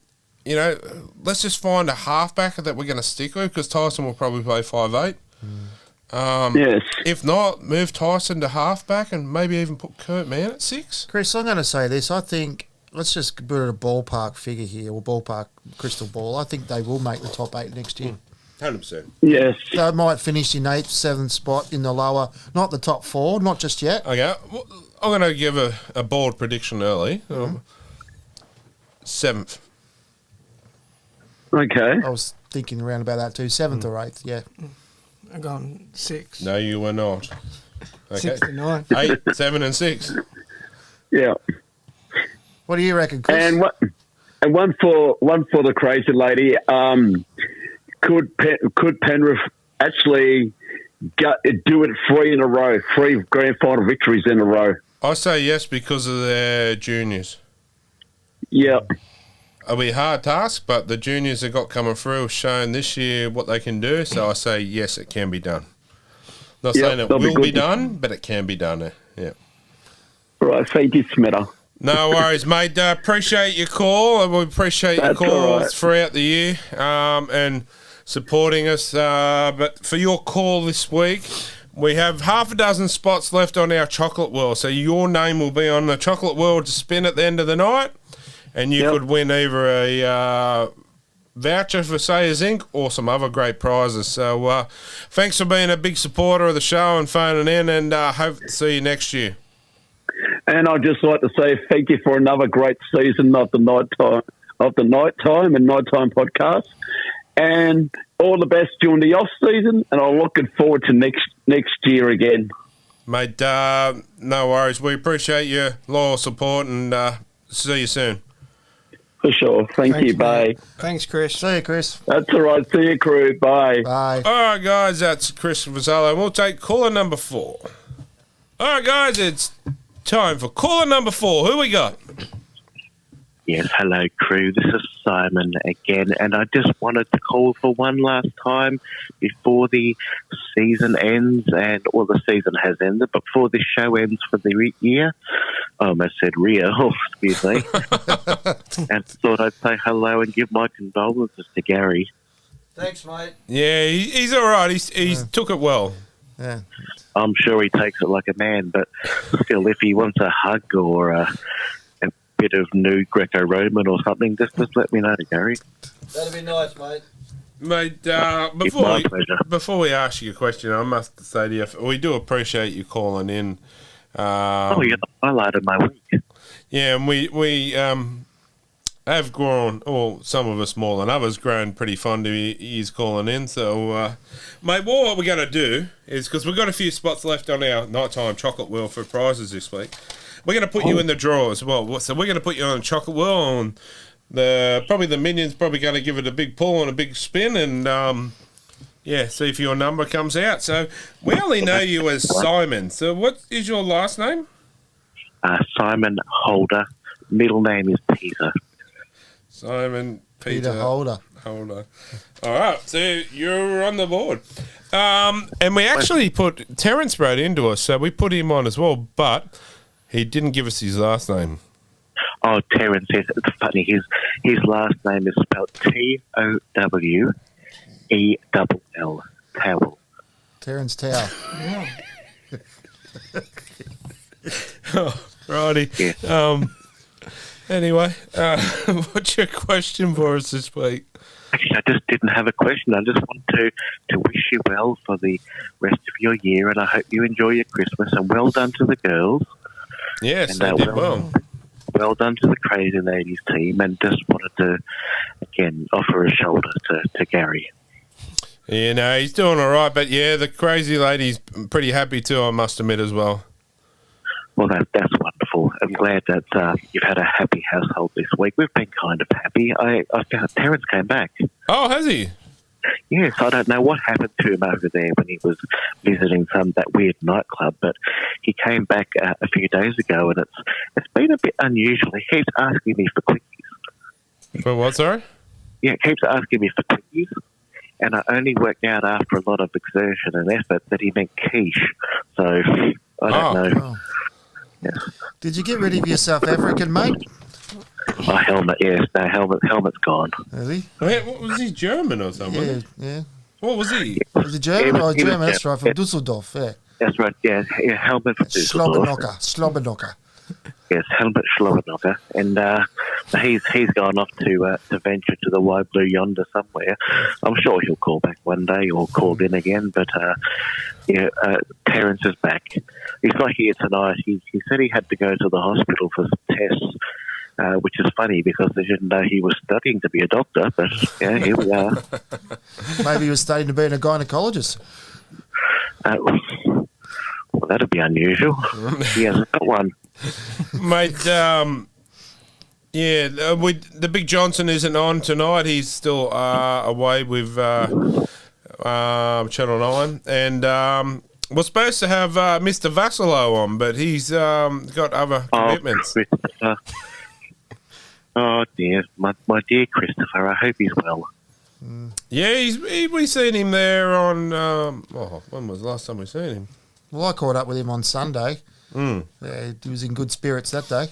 just find a halfback that we're going to stick with because Tyson will probably play 5'8".
Yes.
If not, move Tyson to halfback and maybe even put Kurt Mann at 6.
Chris, I'm going to say this. I think let's just put a ballpark figure here, or ballpark crystal ball. I think they will make the top 8 next year.
100%.
Yes.
They might finish in 8th, 7th spot in the lower, not the top 4, not just yet.
Okay, well, I'm going to give a bold prediction early. 7th.
Okay.
I was thinking around about that too, 7th or 8th, yeah.
I'm going 6.
No, you were not. Okay.
6 to 9.
8, 7, and 6.
Yeah.
What do you reckon, Chris?
And one for the crazy lady. Could Penrith actually do it 3 in a row, 3 grand final victories in a row?
I say yes because of their juniors.
Yeah.
It'll be a hard task, but the juniors have got coming through have shown this year what they can do, so I say yes, it can be done. Not saying it will be done, but it can be done. Yeah.
All right, thank you, Smitter.
No worries, mate. Appreciate your call, and we appreciate your calls throughout the year and supporting us. But for your call this week, we have half a dozen spots left on our Chocolate World, so your name will be on the Chocolate World to spin at the end of the night, and you could win either a voucher for Sayers Inc. or some other great prizes. So thanks for being a big supporter of the show and phoning in, and hope to see you next year.
And I'd just like to say thank you for another great season of the nighttime and nighttime podcast, and all the best during the off season. And I'm looking forward to next year again,
mate. No worries. We appreciate your loyal support, and see you soon.
For sure. Thanks, you. Bye.
Thanks, Chris.
See you, Chris.
That's all right. See you, crew. Bye.
Bye.
All right, guys. That's Chris Vazzello. We'll take caller number 4. All right, guys. It's time for caller number 4. Who we got?
Yes, hello, crew. This is Simon again, and I just wanted to call for one last time before the season ends, or the season has ended, but before this show ends for the year. I almost said Rio, excuse me. And thought I'd say hello and give my condolences to Gary.
Thanks, mate.
Yeah, he's all right. He's took it well.
Yeah.
I'm sure he takes it like a man, but still, if he wants a hug or a bit of new Greco-Roman or something, just let me know, Gary.
That'd be nice, mate.
Mate, before we ask you a question, I must say to you, we do appreciate you calling in.
You're the highlight of my week.
Yeah, and we have grown, or some of us more than others, grown pretty fond of his calling in. So, mate, what we're going to do is, because we've got a few spots left on our nighttime chocolate wheel for prizes this week, we're going to put you in the draw as well. So we're going to put you on the chocolate wheel, and the Minions probably going to give it a big pull and a big spin, and see if your number comes out. So we only know you as Simon. So what is your last name?
Simon Holder. Middle name is Peter.
Simon Peter
Holder.
All right, so you're on the board. And we actually put Terence wrote into us, so we put him on as well, but he didn't give us his last name.
Oh, Terence, yes, it's funny. His last name is spelled Towell. Towel.
Terence Towell.
Oh, righty.
Yeah.
Anyway, what's your question for us this week?
Actually, I just didn't have a question. I just want to wish you well for the rest of your year, and I hope you enjoy your Christmas, and well done to the girls.
Yes,
and,
they did well.
Well done to the Crazy Ladies team, and just wanted to, again, offer a shoulder to Gary.
Yeah, no, he's doing all right, but yeah, the Crazy Lady's pretty happy too, I must admit, as well.
Well, that's wonderful. I'm glad that you've had a happy household this week. We've been kind of happy. I found Terence came back.
Oh, has he?
Yes, I don't know what happened to him over there when he was visiting that weird nightclub, but he came back a few days ago, and it's been a bit unusual. He keeps asking me for quickies.
For what, sorry?
Yeah, he keeps asking me for quickies, and I only worked out after a lot of exertion and effort that he meant quiche. So I don't know.
Oh. Yeah. Did you get rid of your South African mate?
Oh, helmet, yes. No, helmet's gone.
Is he?
Wait, what, was he German or something?
Yeah.
What was he?
Was he German?
He was
German, that's
German.
right, from Dusseldorf, yeah.
That's right, yeah. Helmet for Dusseldorf.
Slobberknocker.
Yes, Helmut Schlaubernocker, and he's gone off to venture to the wide blue yonder somewhere. I'm sure he'll call back one day or call in again. But Terence is back. He's not here tonight. He said he had to go to the hospital for some tests, which is funny because they didn't know he was studying to be a doctor. But yeah, here we are.
Maybe he was studying to be a gynecologist.
Well, that'd be unusual. He hasn't got one.
Mate, the Big Johnson isn't on tonight. He's still away with Channel 9. And we're supposed to have Mr. Vassalo on, but he's got other commitments.
Christopher. Oh, dear. My dear Christopher, I hope he's well.
Yeah, we seen him there on... when was the last time we seen him?
Well, I caught up with him on Sunday.
Mm.
Yeah, he was in good spirits that day.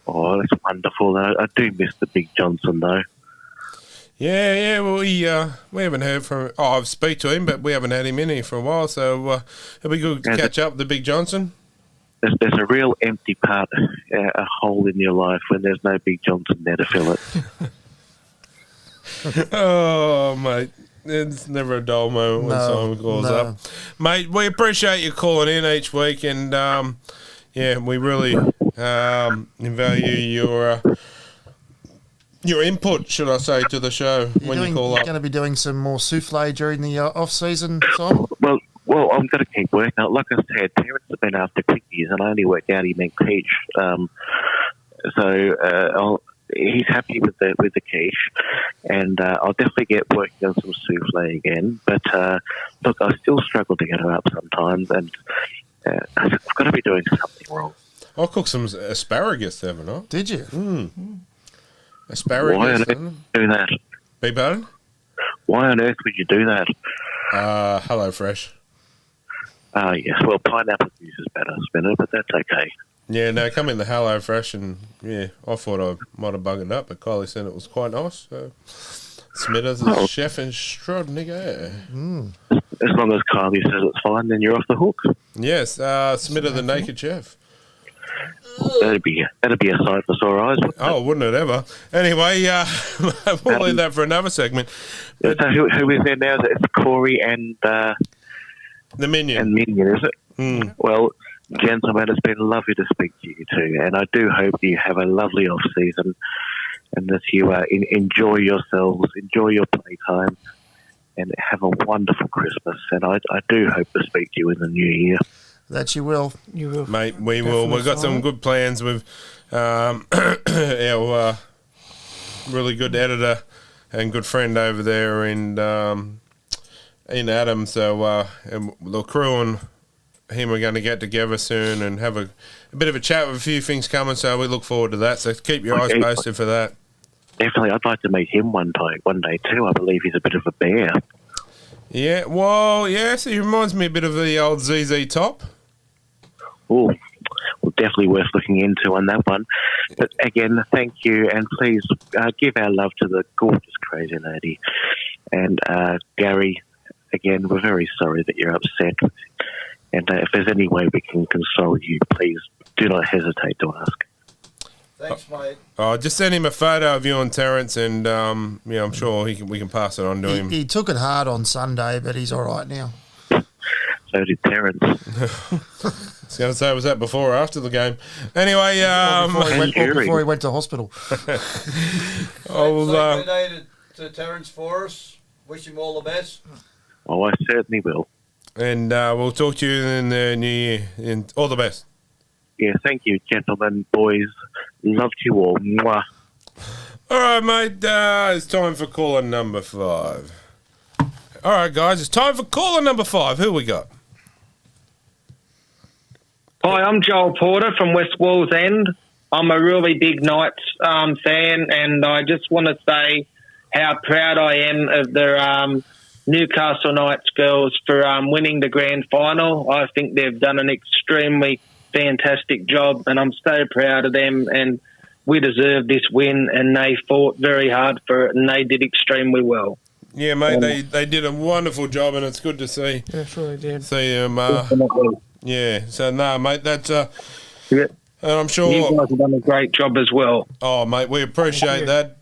Oh, that's wonderful. I do miss the Big Johnson, though.
Yeah. Well, we haven't heard from him. I've speak to him, but we haven't had him in here for a while, so it'll be good to catch up with the Big Johnson.
There's a real empty part, a hole in your life when there's no Big Johnson there to fill it.
Oh, mate. It's never a dull moment when someone calls up. Mate, we appreciate you calling in each week, and we really value your input, should I say, to the show when you call up.
You're going to be doing some more souffle during the off-season, Simon?
Well, I'm going to keep working. Like I said, Terence has been after cookies, and I only worked out he meant quiche. He's happy with the quiche, and I'll definitely get working on some souffle again. But look, I still struggle to get her up sometimes, and I've got to be doing something wrong.
I cooked some asparagus, haven't I?
Did you?
Asparagus.
Why on earth do that?
Beg pardon?
Why on earth would you do that?
Hello Fresh.
Yes. Well, pineapple juice is better, Spinner, but that's okay.
Yeah, no, come in the Hello Fresh, and I thought I might have bugged it up, but Kylie said it was quite nice. So, Smithers is chef extraordinaire.
As long as Kylie says it's fine, then you're off the hook.
Yes, Smitter the naked chef.
That'd be a sight for sore eyes.
Wouldn't it ever? Anyway, we'll leave that for another segment.
So who is there now? It's Corey and
the Minion.
And Minion, is it? Well, gentlemen, it's been lovely to speak to you too, and I do hope you have a lovely off season, and that you enjoy yourselves, enjoy your playtime, and have a wonderful Christmas. And I do hope to speak to you in the new year.
That you will.
You will.
Mate, we will. We've got some good plans with our really good editor and good friend over there in Adam. So the crew and him are going to get together soon and have a bit of a chat with a few things coming. So we look forward to that. So keep your eyes posted for that.
Definitely. I'd like to meet him one day too. I believe he's a bit of a bear.
Yeah, well, yes, he reminds me a bit of the old ZZ Top.
Oh, well, definitely worth looking into on that one. But again, thank you, and please give our love to the gorgeous crazy lady. And Gary, again, we're very sorry that you're upset. And if there's any way we can console you, please do not hesitate to ask.
Thanks, mate.
Just send him a photo of you and Terence, and I'm sure we can pass it on to him.
He took it hard on Sunday, but he's all right now.
So did Terence.
I was going to say, was that before or after the game? Anyway,
before he went to hospital.
Donated to Terence for us. Wish him all the best.
Oh, I certainly will.
And we'll talk to you in the new year. And all the best.
Yeah, thank you, gentlemen, boys. Loved you all. Mwah.
All right, mate. It's time for caller number 5. All right, guys. It's time for caller number 5. Who we got?
Hi, I'm Joel Porter from West Walls End. I'm a really big Knights fan, and I just want to say how proud I am of the Newcastle Knights girls for winning the grand final. I think they've done an extremely fantastic job, and I'm so proud of them, and we deserve this win, and they fought very hard for it, and they did extremely well.
Yeah, mate, they did a wonderful job, and it's good to see.
Yeah, sure they did.
See them. Yeah, so mate, that's And I'm sure
You guys have done a great job as well.
Oh, mate, we appreciate that.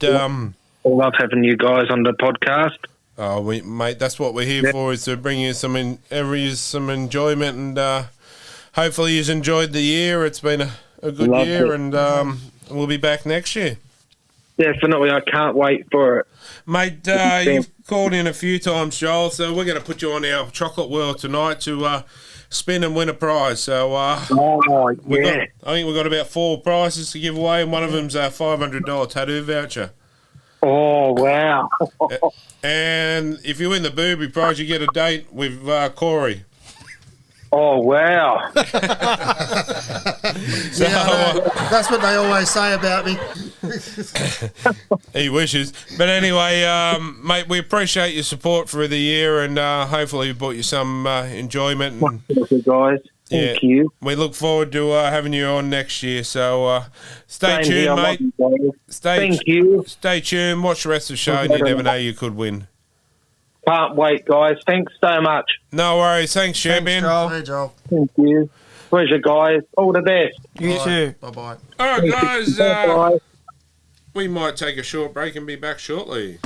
I love having you guys on the podcast.
Oh, mate, that's what we're here for, is to bring you some enjoyment, and hopefully you've enjoyed the year. It's been a good
Loved
year,
it.
and we'll be back next year.
Definitely, I can't wait for it.
Mate, you've called in a few times, Joel, so we're going to put you on our Chocolate World tonight to spin and win a prize. So,
yeah.
I think we've got about 4 prizes to give away, and one of them's a $500 tattoo voucher.
Oh, wow.
And if you win the booby prize, you get a date with Corey.
Oh, wow.
That's what they always say about me.
He wishes. But anyway, mate, we appreciate your support through the year, and hopefully we brought you some enjoyment. And,
Thank you, guys. Thank you.
We look forward to having you on next year. So stay
Same
tuned,
here,
mate.
Thank you.
Stay tuned. Watch the rest of the show, and you never know, you could win.
Can't wait, guys. Thanks so much.
No worries. Thanks, Champion.
Hey, Joel.
Thank you. Pleasure, guys. All the best.
You too.
Bye-bye.
All right, guys.
Bye.
We might take a short break and be back shortly.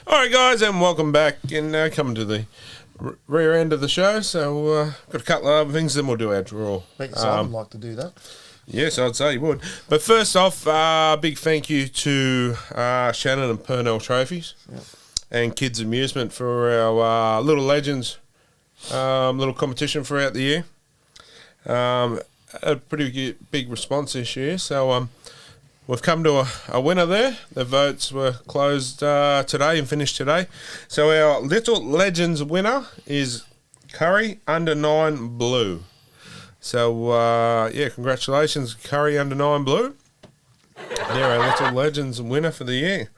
All right, guys, and welcome back. And coming to the rear end of the show. So got a couple of other things, then we'll do our draw.
Bet you I would like to do that.
Yes, I'd say you would. But first off, big thank you to Shannon and Purnell Trophies and Kids Amusement for our Little Legends little competition throughout the year. A pretty big response this year. So we've come to a winner there. The votes were closed today and finished today. So our Little Legends winner is Curry Under 9 Blue. So, congratulations, Curry Under 9 Blue. They're our Little Legends winner for the year.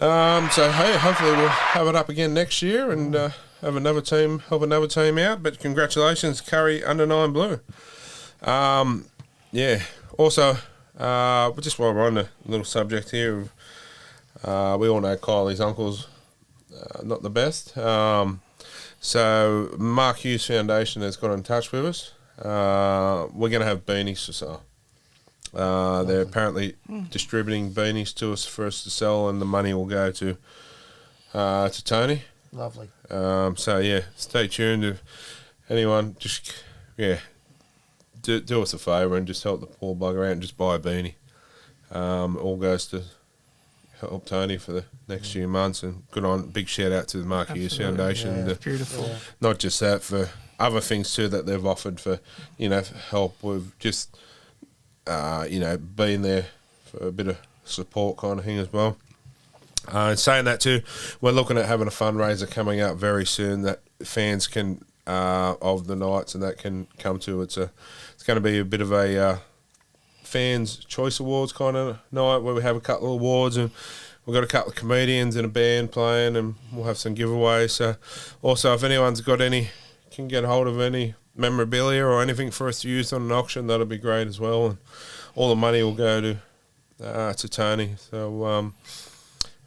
So, hey, hopefully we'll have it up again next year and have another team, help another team out. But congratulations, Curry Under 9 Blue. Also, just while we're on the little subject here, we all know Kylie's uncle's not the best. So Mark Hughes Foundation has got in touch with us. We're going to have beanies to sell. They're apparently distributing beanies to us for us to sell, and the money will go to Tony.
Lovely.
Stay tuned. If anyone, do us a favour and just help the poor bugger out and just buy a beanie. All goes to help Tony for the next few months, and big shout out to the Mark Hughes Foundation.
Yeah, beautiful. Yeah.
Not just that, for other things too that they've offered for help with just being there for a bit of support kind of thing as well. Saying that too, we're looking at having a fundraiser coming up very soon that fans can of the Knights and that can come to. It's going to be a bit of a Fans Choice Awards kind of night where we have a couple of awards, and we've got a couple of comedians and a band playing, and we'll have some giveaways. So also, if anyone's got can get hold of any memorabilia or anything for us to use on an auction, that'll be great as well. And all the money will go to Tony. So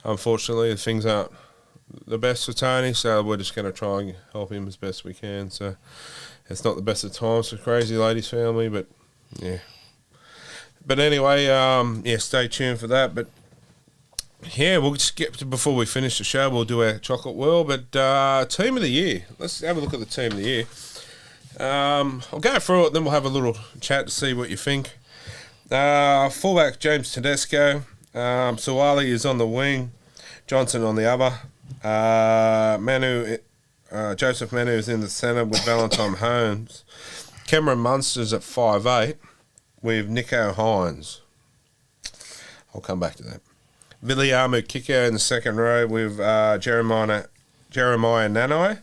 unfortunately, things aren't the best for Tony, so we're just going to try and help him as best we can. So it's not the best of times for Crazy Ladies family, but yeah. But anyway, stay tuned for that. But yeah, we'll just get to, before we finish the show, we'll do our Chocolate World. But Team of the Year, let's have a look at the Team of the Year. I'll go through it, then we'll have a little chat to see what you think. Fullback James Tedesco, Suwali is on the wing, Johnson on the other. Joseph Manu is in the centre with Valentine Holmes. Cameron Munster's at 5'8", with Nico Hines. I'll come back to that. Viliamu Kiko in the second row with Jeremiah Nanai.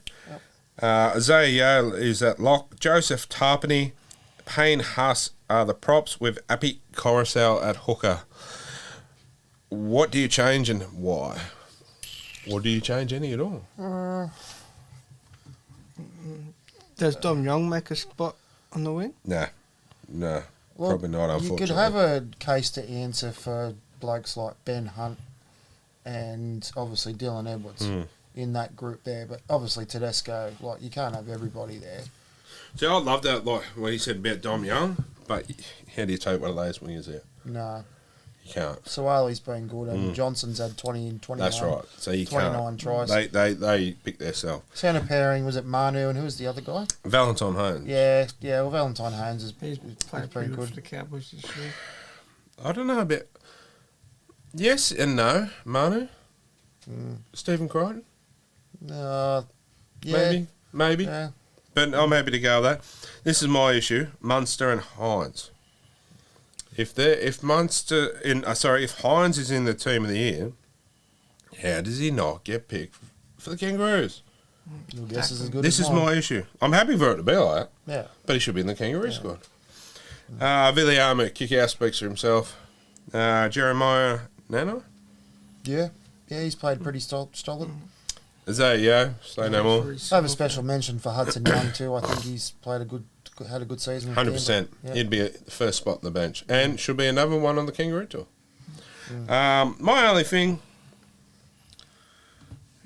Isaiah Yale is at lock. Joseph Tarpany, Payne Huss are the props with Api Coruscant at hooker. What do you change and why? Or do you change any at all?
Does Dom Young make a spot on the wing?
No.
Well,
probably not, unfortunately.
You could have a case to answer for blokes like Ben Hunt and obviously Dylan Edwards in that group there. But obviously Tedesco, you can't have everybody there.
See, I love that, what he said about Dom Young. But how do you take one of those wingers out?
No.
You can't.
Sawali's been good, and Johnson's had 20 and 29.
That's right. So you
29
can't.
tries.
They pick themselves.
Centre pairing, was it Manu, and who was the other guy?
Valentine Holmes.
Yeah. Well, Valentine Haynes is
He's played pretty good for the Cowboys this year.
I don't know about... Yes and no. Manu? Stephen Crichton?
Yeah.
Maybe.
Yeah.
But I'm happy to go with that. This is my issue. Munster and Hines. If Hines is in the team of the year, how does he not get picked for the Kangaroos?
Your guess is as good
This
as
is
mine.
my issue. I'm happy for it to be like that.
Yeah.
But he should be in the Kangaroo squad. Villiama, kick-out, speaks for himself. Jeremiah Nano?
Yeah. Yeah, he's played pretty solid.
Is that, say no more.
I have a special mention for Hudson Young too. I think he's had a good season.
100%.
Yeah.
He'd be at the first spot on the bench. And should be another one on the Kangaroo tour. My only thing...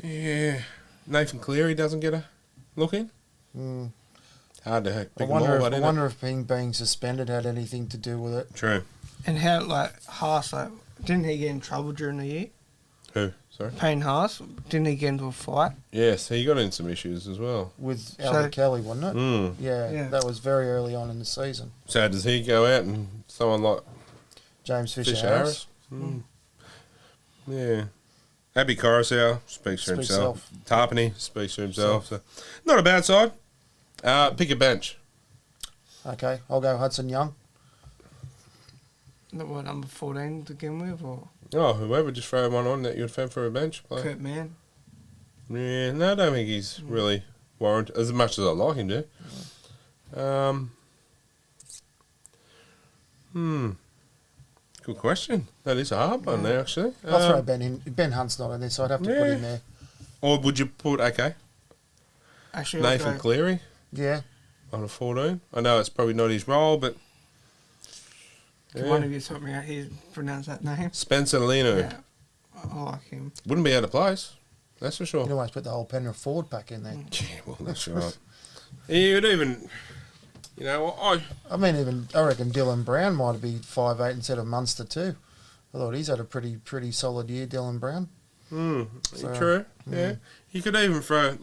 Yeah... Nathan Cleary doesn't get a look in. Hard to pick
I wonder
them all,
if being suspended had anything to do with it.
True.
And how, Haas, didn't he get in trouble during the year?
Who? Sorry?
Payne Haas, didn't he get into a fight?
Yes, he got in some issues as well.
With Albert Kelly, wasn't it?
Yeah.
Yeah, that was very early on in the season.
So does he go out and someone like
James Fisher Harris?
Yeah. Abby Coruscant speaks for himself. Tarpany speaks for himself. So, not a bad side. Pick a bench.
Okay, I'll go Hudson Young.
What, number 14 to begin with? Or
Whoever, just throw one on that you'd fan for a bench player.
Kurt Mann?
Yeah, no, I don't think he's really warranted, as much as I like him to. Good question. That is a hard one there, actually.
I'll throw Ben in. Ben Hunt's not in there, so I'd have to put him there.
Or would you put,
Actually,
Nathan Cleary
Yeah.
on a 14? I know it's probably not his role, but...
Can one of you sort me out here pronounce that name?
Spencer Leno.
Yeah, I like him.
Wouldn't be out of place, that's for sure.
You can always put the whole Penrith forward pack in there.
Yeah, well, that's right. You'd even... I
reckon Dylan Brown might be 5'8" instead of Munster too. I thought he's had a pretty solid year, Dylan Brown.
True, yeah. You could even throw,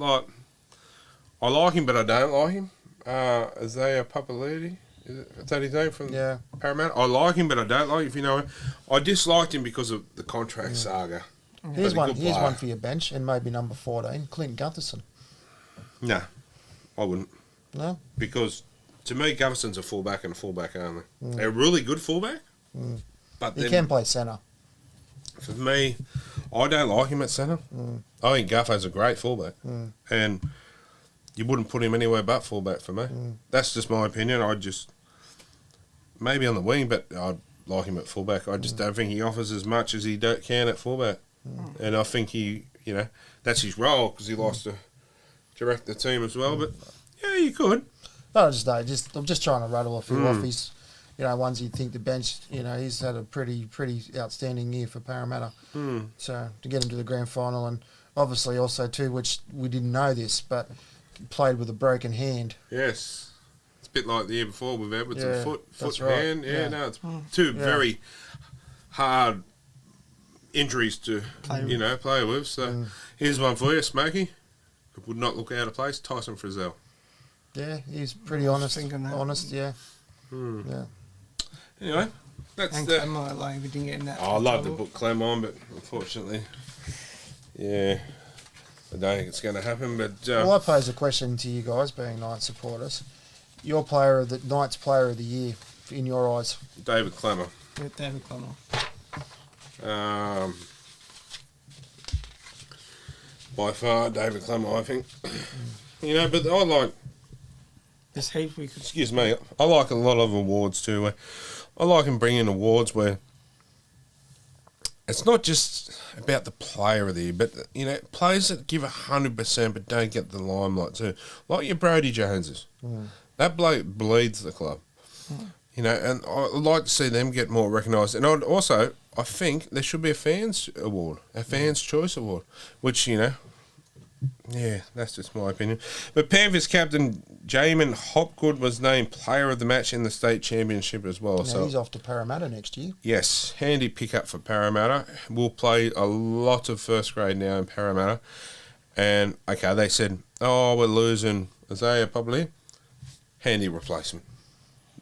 I like him, but I don't like him. Isaiah Papali'i. Is that his name from Parramatta? I like him, but I don't like him, if you know him. I disliked him because of the contract saga.
Here's one for your bench, and maybe number 14, Clint Gutherson.
No, I wouldn't.
No?
Because, to me, Gutherson's a fullback and a fullback only. A really good fullback, but
he can play centre.
For me, I don't like him at centre. I think Guffo's a great fullback, and you wouldn't put him anywhere but fullback for me. That's just my opinion. I'd just maybe on the wing, but I'd like him at fullback. I just don't think he offers as much as he can at fullback, and I think he, that's his role because he likes to direct the team as well. But yeah, you could.
No, I'm just trying to rattle a few off his, ones you think the bench. He's had a pretty outstanding year for Parramatta. So to get him to the grand final, and obviously also too, which we didn't know this, but played with a broken hand.
Yes, it's a bit like the year before with Edwards and foot and
right.
hand. No, it's two very hard injuries to play with. So here's one for you, Smokey. It would not look out of place. Tyson Frizzell.
Yeah, he's pretty honest. Yeah. Yeah.
Anyway, that's
and
the.
Clem, we didn't get in that.
I love to put Clem on, but unfortunately, I don't think it's going to happen. But
well, I pose a question to you guys, being Knights supporters. Your Knights Player of the Year, in your eyes?
David Clemmer.
Yeah, David Clemmer.
By far, David Clemmer, I think. But I like.
There's heaps we could.
Excuse me. I like a lot of awards too. I like him bringing awards where it's not just about the player of the year, but players that give 100% but don't get the limelight too, like your Brodie Joneses. That bloke bleeds the club. And I'd like to see them get more recognised. And I think there should be a fans award, a fans choice award, which Yeah, that's just my opinion. But Panthers captain Jamin Hopgood was named player of the match in the state championship as well.
Now
So
he's off to Parramatta next year.
yes, handy pickup for Parramatta. We'll play a lot of first grade now in Parramatta. And, okay, they said, oh, we're losing Isaiah probably. Handy replacement.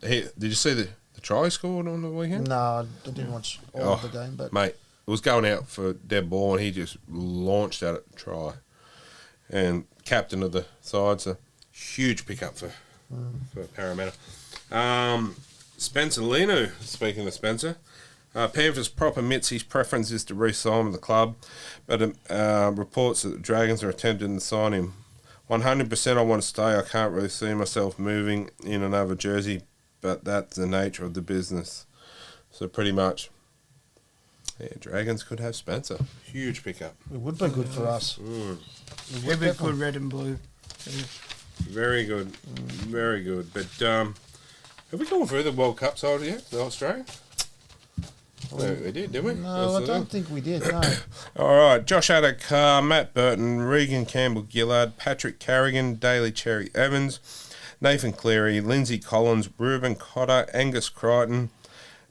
Did you see the try he scored on the weekend?
No, I didn't watch all of the game, but
Mate, it was going out for dead ball and he just launched at it, try. And captain of the side, so huge pickup for Parramatta. Spencer Leno, speaking of Spencer, Panthers prop admits his preference is to re-sign with the club, but reports that the Dragons are attempting to sign him. 100% I want to stay. I can't really see myself moving in another jersey, but that's the nature of the business. So pretty much, yeah, Dragons could have Spencer. Huge pickup.
it would be good for us.
He'd be good red and blue.
Very good. Very good. But have we gone through the World Cup side yet, the Australia? No, we did we?
No, I don't think we did, no.
All right, Josh Addock, Matt Burton, Regan Campbell-Gillard, Patrick Carrigan, Daly Cherry Evans, Nathan Cleary, Lindsay Collins, Ruben Cotter, Angus Crichton,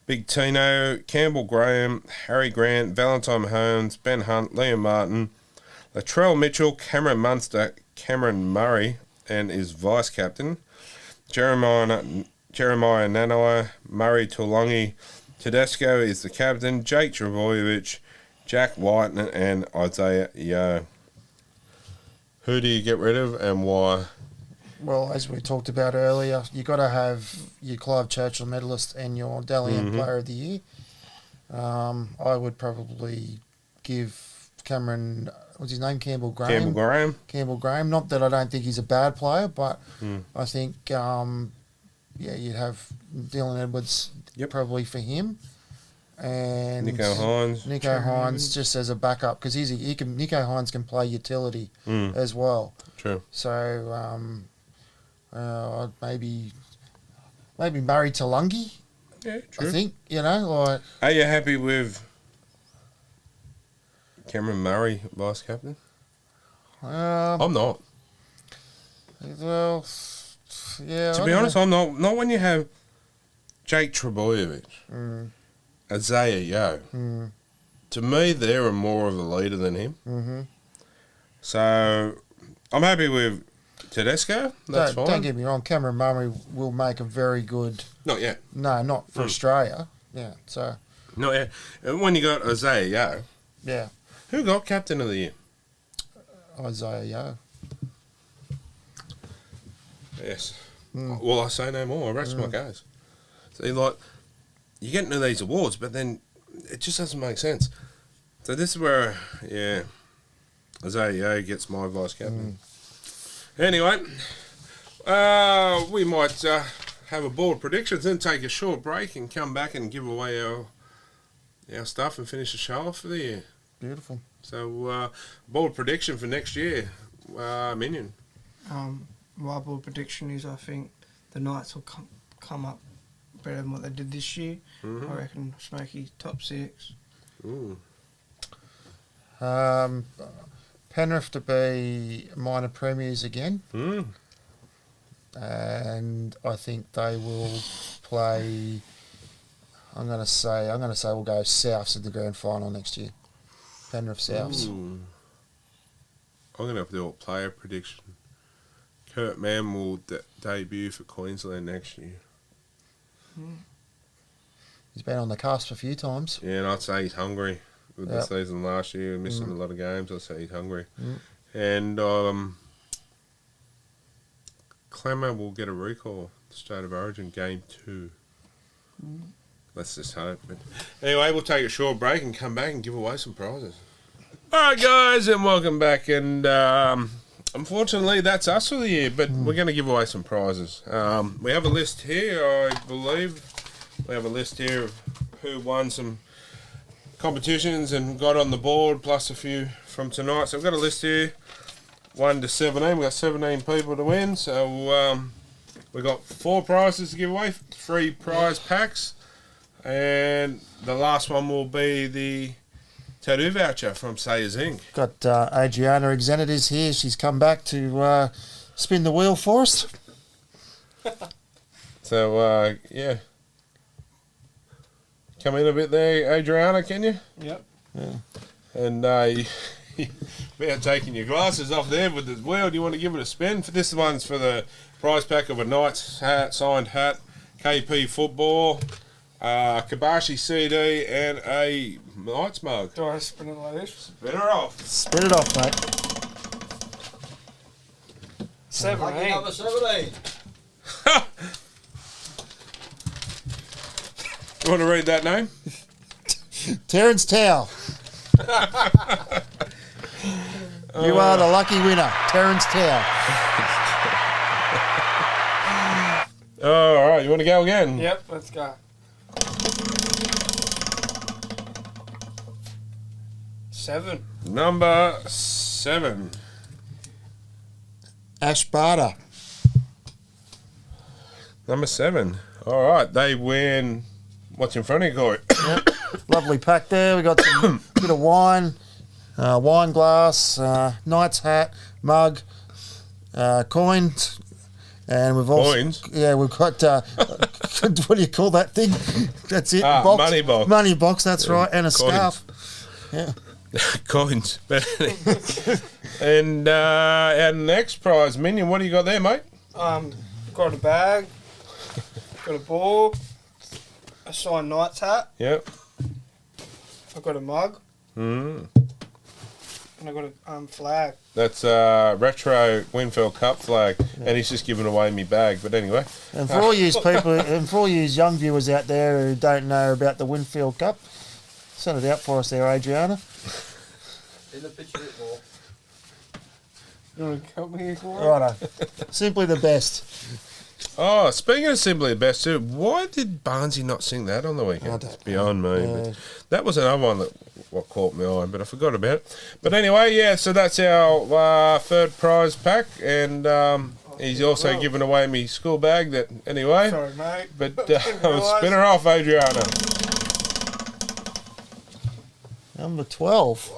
Big Tino, Campbell Graham, Harry Grant, Valentine Holmes, Ben Hunt, Liam Martin, Latrell Mitchell, Cameron Munster, Cameron Murray, and his vice-captain, Jeremiah Nanai, Murray Tulongi, Tedesco is the captain, Jake Travojevic, Jack White, and Isaiah Yeo. Who do you get rid of and why?
Well, as we talked about earlier, you got to have your Clive Churchill medalist and your Dally M Player of the Year. I would probably give Cameron, what's his name, Campbell Graham. Campbell Graham. Not that I don't think he's a bad player, but I think, you'd have Dylan Edwards probably for him. And
Nico
Hines just as a backup because Nico Hines can play utility as well.
True.
So maybe Murray Tulungi.
Yeah, true.
I think like.
Are you happy with Cameron Murray, vice captain? I'm not.
Well, yeah.
To be honest, I'm not. Not when you have Jake Trebojevic, Isaiah Yeo. To me, they're more of a leader than him. Mm-hmm. So I'm happy with Tedesco. That's fine.
Don't get me wrong. Cameron Murray will make a very good.
Not yet.
No, not for Australia. Yeah. So.
Not yet. When you got Isaiah Yeo.
Yeah.
Who got captain of the year?
Isaiah Yeo.
Yes. Well, I say no more. I rest my case. See, like, you get into these awards, but then it just doesn't make sense. So this is where, Isaiah Yeo gets my vice captain. Anyway, we might have a board predictions, then take a short break and come back and give away our stuff and finish the show off for the year.
Beautiful.
So, board prediction for next year, Minion.
My board prediction is I think the Knights will come up better than what they did this year. I reckon Smokey top 6.
Penrith to be minor premiers again. And I think they will play. I'm going to say we'll go Souths in the grand final next year. Penrith Souths.
I'm going to have to do a player prediction. Kurt Mann will debut for Queensland next year.
He's been on the cusp a few times.
Yeah, and I'd say he's hungry. With the season last year, missing a lot of games, I'd say he's hungry. And Clemmer will get a recall. State of Origin Game 2. Let's just hope. But anyway, we'll take a short break and come back and give away some prizes. All right, guys, and welcome back. And unfortunately, that's us for the year, but we're going to give away some prizes. We have a list here, I believe. We have a list here of who won some competitions and got on the board, plus a few from tonight. So we've got a list here, 1 to 17. We've got 17 people to win. So we've got 4 prizes to give away, 3 prize packs. And the last one will be the tattoo voucher from Sayers Inc.
Got Adriana Exenides here. She's come back to spin the wheel for us.
So, yeah. Come in a bit there, Adriana, can you?
Yep.
Yeah.
And without taking your glasses off there with the wheel, do you want to give it a spin? For this one's for the prize pack of a Knights hat, signed hat, KP football, Kabashi CD, and a Knights mug.
Do I spin it like this?
Spin her off.
Spin it off, mate.
17.
Lucky number 17.
You want to read that name?
Terence Towell. You are the lucky winner, Terence Towell.
All right, you want to go again?
Yep, let's go. 7.
Number 7.
Ash Barter.
Number 7. All right, they win. What's in front of you, Corey?
Yep. Lovely pack there. We got some bit of wine, wine glass, Knights hat, mug, coins, and we've also
Coins?
Yeah, we've got what do you call that thing? That's it.
Money box.
Money box. That's
Yeah,
right, and a
coins.
scarf. Yeah.
Coins. And our next prize, Minion, what do you got there, mate?
Got a bag, got a ball, a signed Knights hat,
Yep.
I've got a mug,
Mm.
and I've got a flag.
That's retro Winfield Cup flag, and he's just giving away me bag. But anyway,
And for all you people, and for all you young viewers out there who don't know about the Winfield Cup, send it out for us there, Adriana.
In the picture bit more.
You want to help me here, Corey?
Righto. Simply the best.
oh, speaking of Simply the Best too, why did Barnesy not sing that on the weekend? It's beyond me.
Yeah.
But that was another one that what caught my eye, but I forgot about it. But anyway, yeah, so that's our third prize pack, and he's also giving away me school bag. That anyway.
Sorry, mate.
But spin her off, Adriana.
Number 12.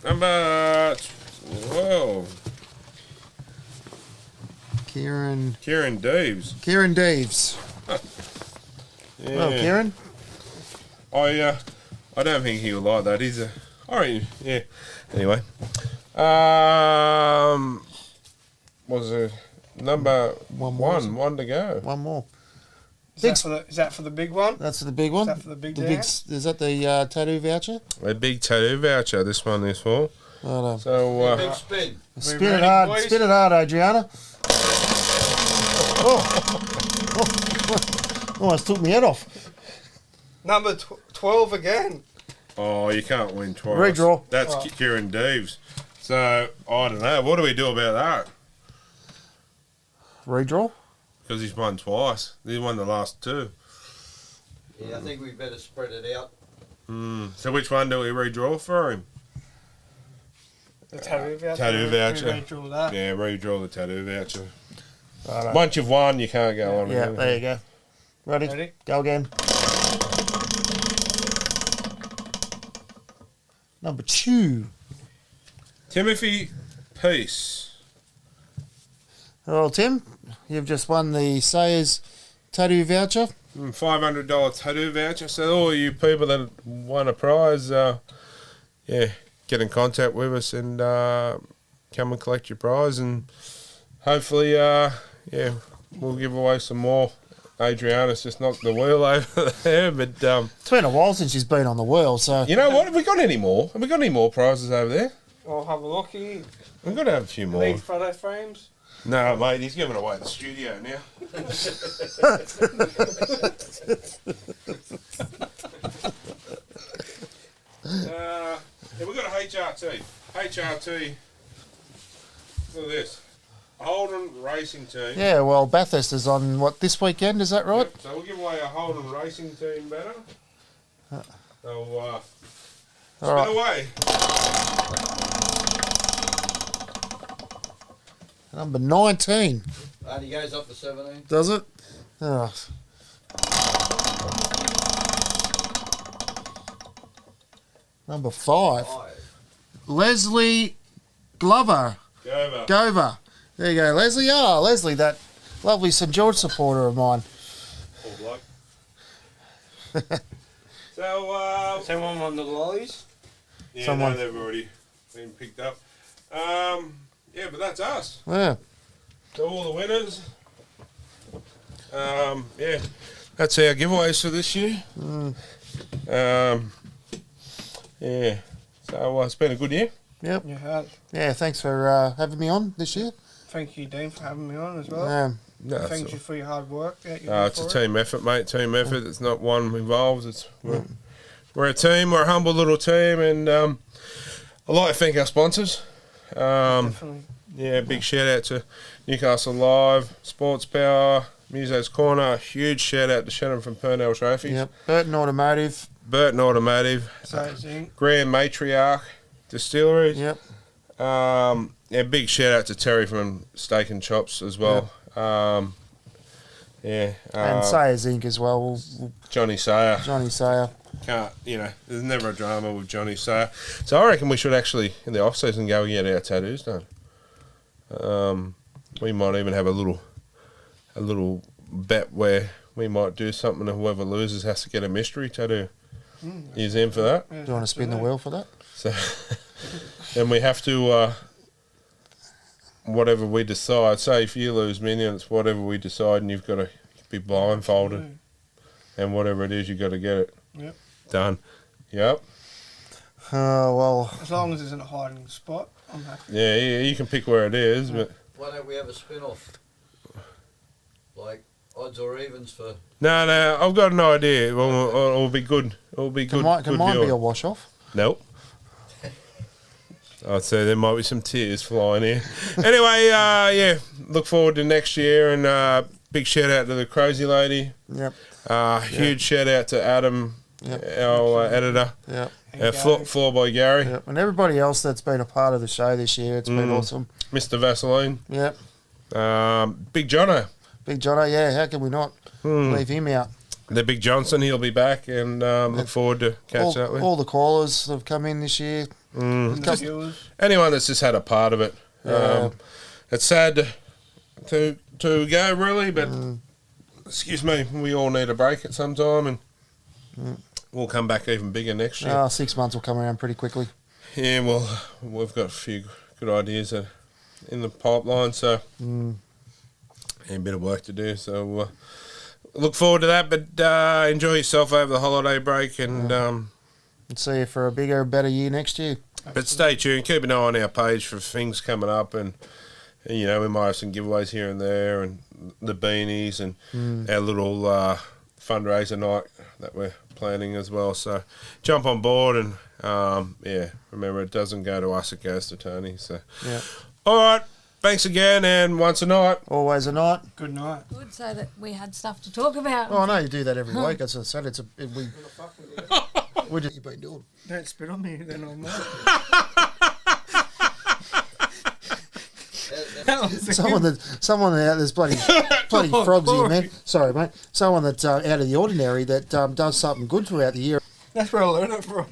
Number 12.
Kieran
Deves.
Kieran Deves.
Yeah.
Well, Kieran.
I don't think he would like that. He's a. Alright, yeah. Anyway. Was it number one to go?
One more.
Is that for the big one?
That's the big one.
Is that for the big
Is that the tattoo voucher?
A big tattoo voucher, this one is for.
Righto.
So,
Big spin.
Spin it hard.
boys?
Spin it hard, Adriana. Almost took me head off.
Number 12 again.
oh, you can't win twice.
Redraw.
That's Kieran Deves. So, I don't know. What do we do about that?
Redraw.
Because he's won twice. He won the last two.
Yeah, I think we better spread it out.
So, which one do we redraw for him?
The tattoo voucher.
Tattoo voucher.
Redraw that.
Yeah, redraw the tattoo voucher.
Righto.
Once you've won, you can't go on.
Yeah, there you go. Ready?
Ready?
Go again. Number 2.
Timothy Peace.
Well, Tim, you've just won the Sayers tattoo voucher.
$500 tattoo voucher. So all you people that won a prize, get in contact with us and come and collect your prize, and hopefully, we'll give away some more. Adriana's just knocked the wheel over there, but
It's been a while since she's been on the wheel, so
you know what? Have we got any more? Have we got any more prizes over there?
I'll have a look here.
We've got to have a few more.
These photo frames.
No, mate, he's giving away the studio now. We've got a HRT. HRT. Look at this. Holden Racing Team.
yeah. Well, Bathurst is on this weekend? Is that right?
Yep, so we'll give away a Holden Racing Team banner. So, spin
All right.
away.
Number 19.
Only goes up to 17.
Does it? Oh. Number 5. Leslie Glover. Gover. There you go, Leslie. Oh, Leslie, that lovely St George supporter of mine.
Poor bloke. So,
someone on the lollies?
Yeah,
Someone-
no, they've already been picked up. Yeah, but that's us.
Yeah.
So all the winners. Yeah, that's our giveaways for this year. Yeah, so it's been a good year.
Yep.
You have.
Yeah, thanks for having me on this year.
Thank you, Dean, for having me on as well.
No, it's
Thank
all-
you for your hard work. That you
It's a team effort, mate. Team effort. It's not one involved. We're a team. We're a humble little team, and I'd like to thank our sponsors.
Definitely.
Yeah, big shout out to Newcastle Live, Sports Power, Muso's Corner. Huge shout out to Shannon from Purnell Trophies.
Yep. Burton Automotive.
Burton Automotive.
So, Zinc.
Grand Matriarch Distilleries.
Yep.
Yeah, big shout out to Terry from Steak and Chops as well. Yeah.
And Sayers Inc. as well.
Johnny Sayer.
Johnny Sayer.
Can't, there's never a drama with Johnny Sayer. So I reckon we should actually, in the off-season, go and get our tattoos done. We might even have a little bet where we might do something and whoever loses has to get a mystery tattoo. He's in for that.
Do you want to spin the wheel for that?
So, and we have to, whatever we decide, say if you lose minions, whatever we decide, and you've got to be blindfolded. And whatever it is, you've got to get it.
Yep.
Done. Yep.
Well.
As long as it's in a hiding spot, I'm happy.
Yeah, you can pick where it is, but...
Why don't we have a spin-off? Like odds or evens for...
No, I've got an idea. It'll be good. It'll be good.
Can
good
mine be
viewing.
a wash-off?
Nope. I'd say there might be some tears flying here. Anyway, yeah, look forward to next year, and big shout out to the Crazy Lady.
Yep.
Huge shout out to Adam, our editor.
Yep.
Floor by Gary.
Yep. And everybody else that's been a part of the show this year. It's been awesome.
Mr. Vaseline.
Yep.
Big Jono.
Big Jono, yeah. How can we not leave him out?
The Big Johnson, he'll be back, and look forward to catching up with.
All the callers that have come in this year.
Just anyone that's just had a part of it. It's sad to go, really, but excuse me, we all need a break at some time, and we'll come back even bigger next year.
6 months will come around pretty quickly.
Yeah, well, we've got a few good ideas in the pipeline, so a bit of work to do. So look forward to that, but enjoy yourself over the holiday break, and
see you for a bigger, better year next year.
But stay tuned. Keep an eye on our page for things coming up, and we might have some giveaways here and there, and the beanies, and our little fundraiser night that we're planning as well. So jump on board, and remember, it doesn't go to us; it goes to Tony. So all right, thanks again, and once a night,
always a night.
Good night.
Good, so that we had stuff to talk about.
Oh, I know you do that every week. As I said, what have you been doing?
Don't spit on me, then I'm not.
Someone out there's bloody frogs here, man. Sorry, mate. Someone that's out of the ordinary that does something good throughout the year.
That's where I learned it from.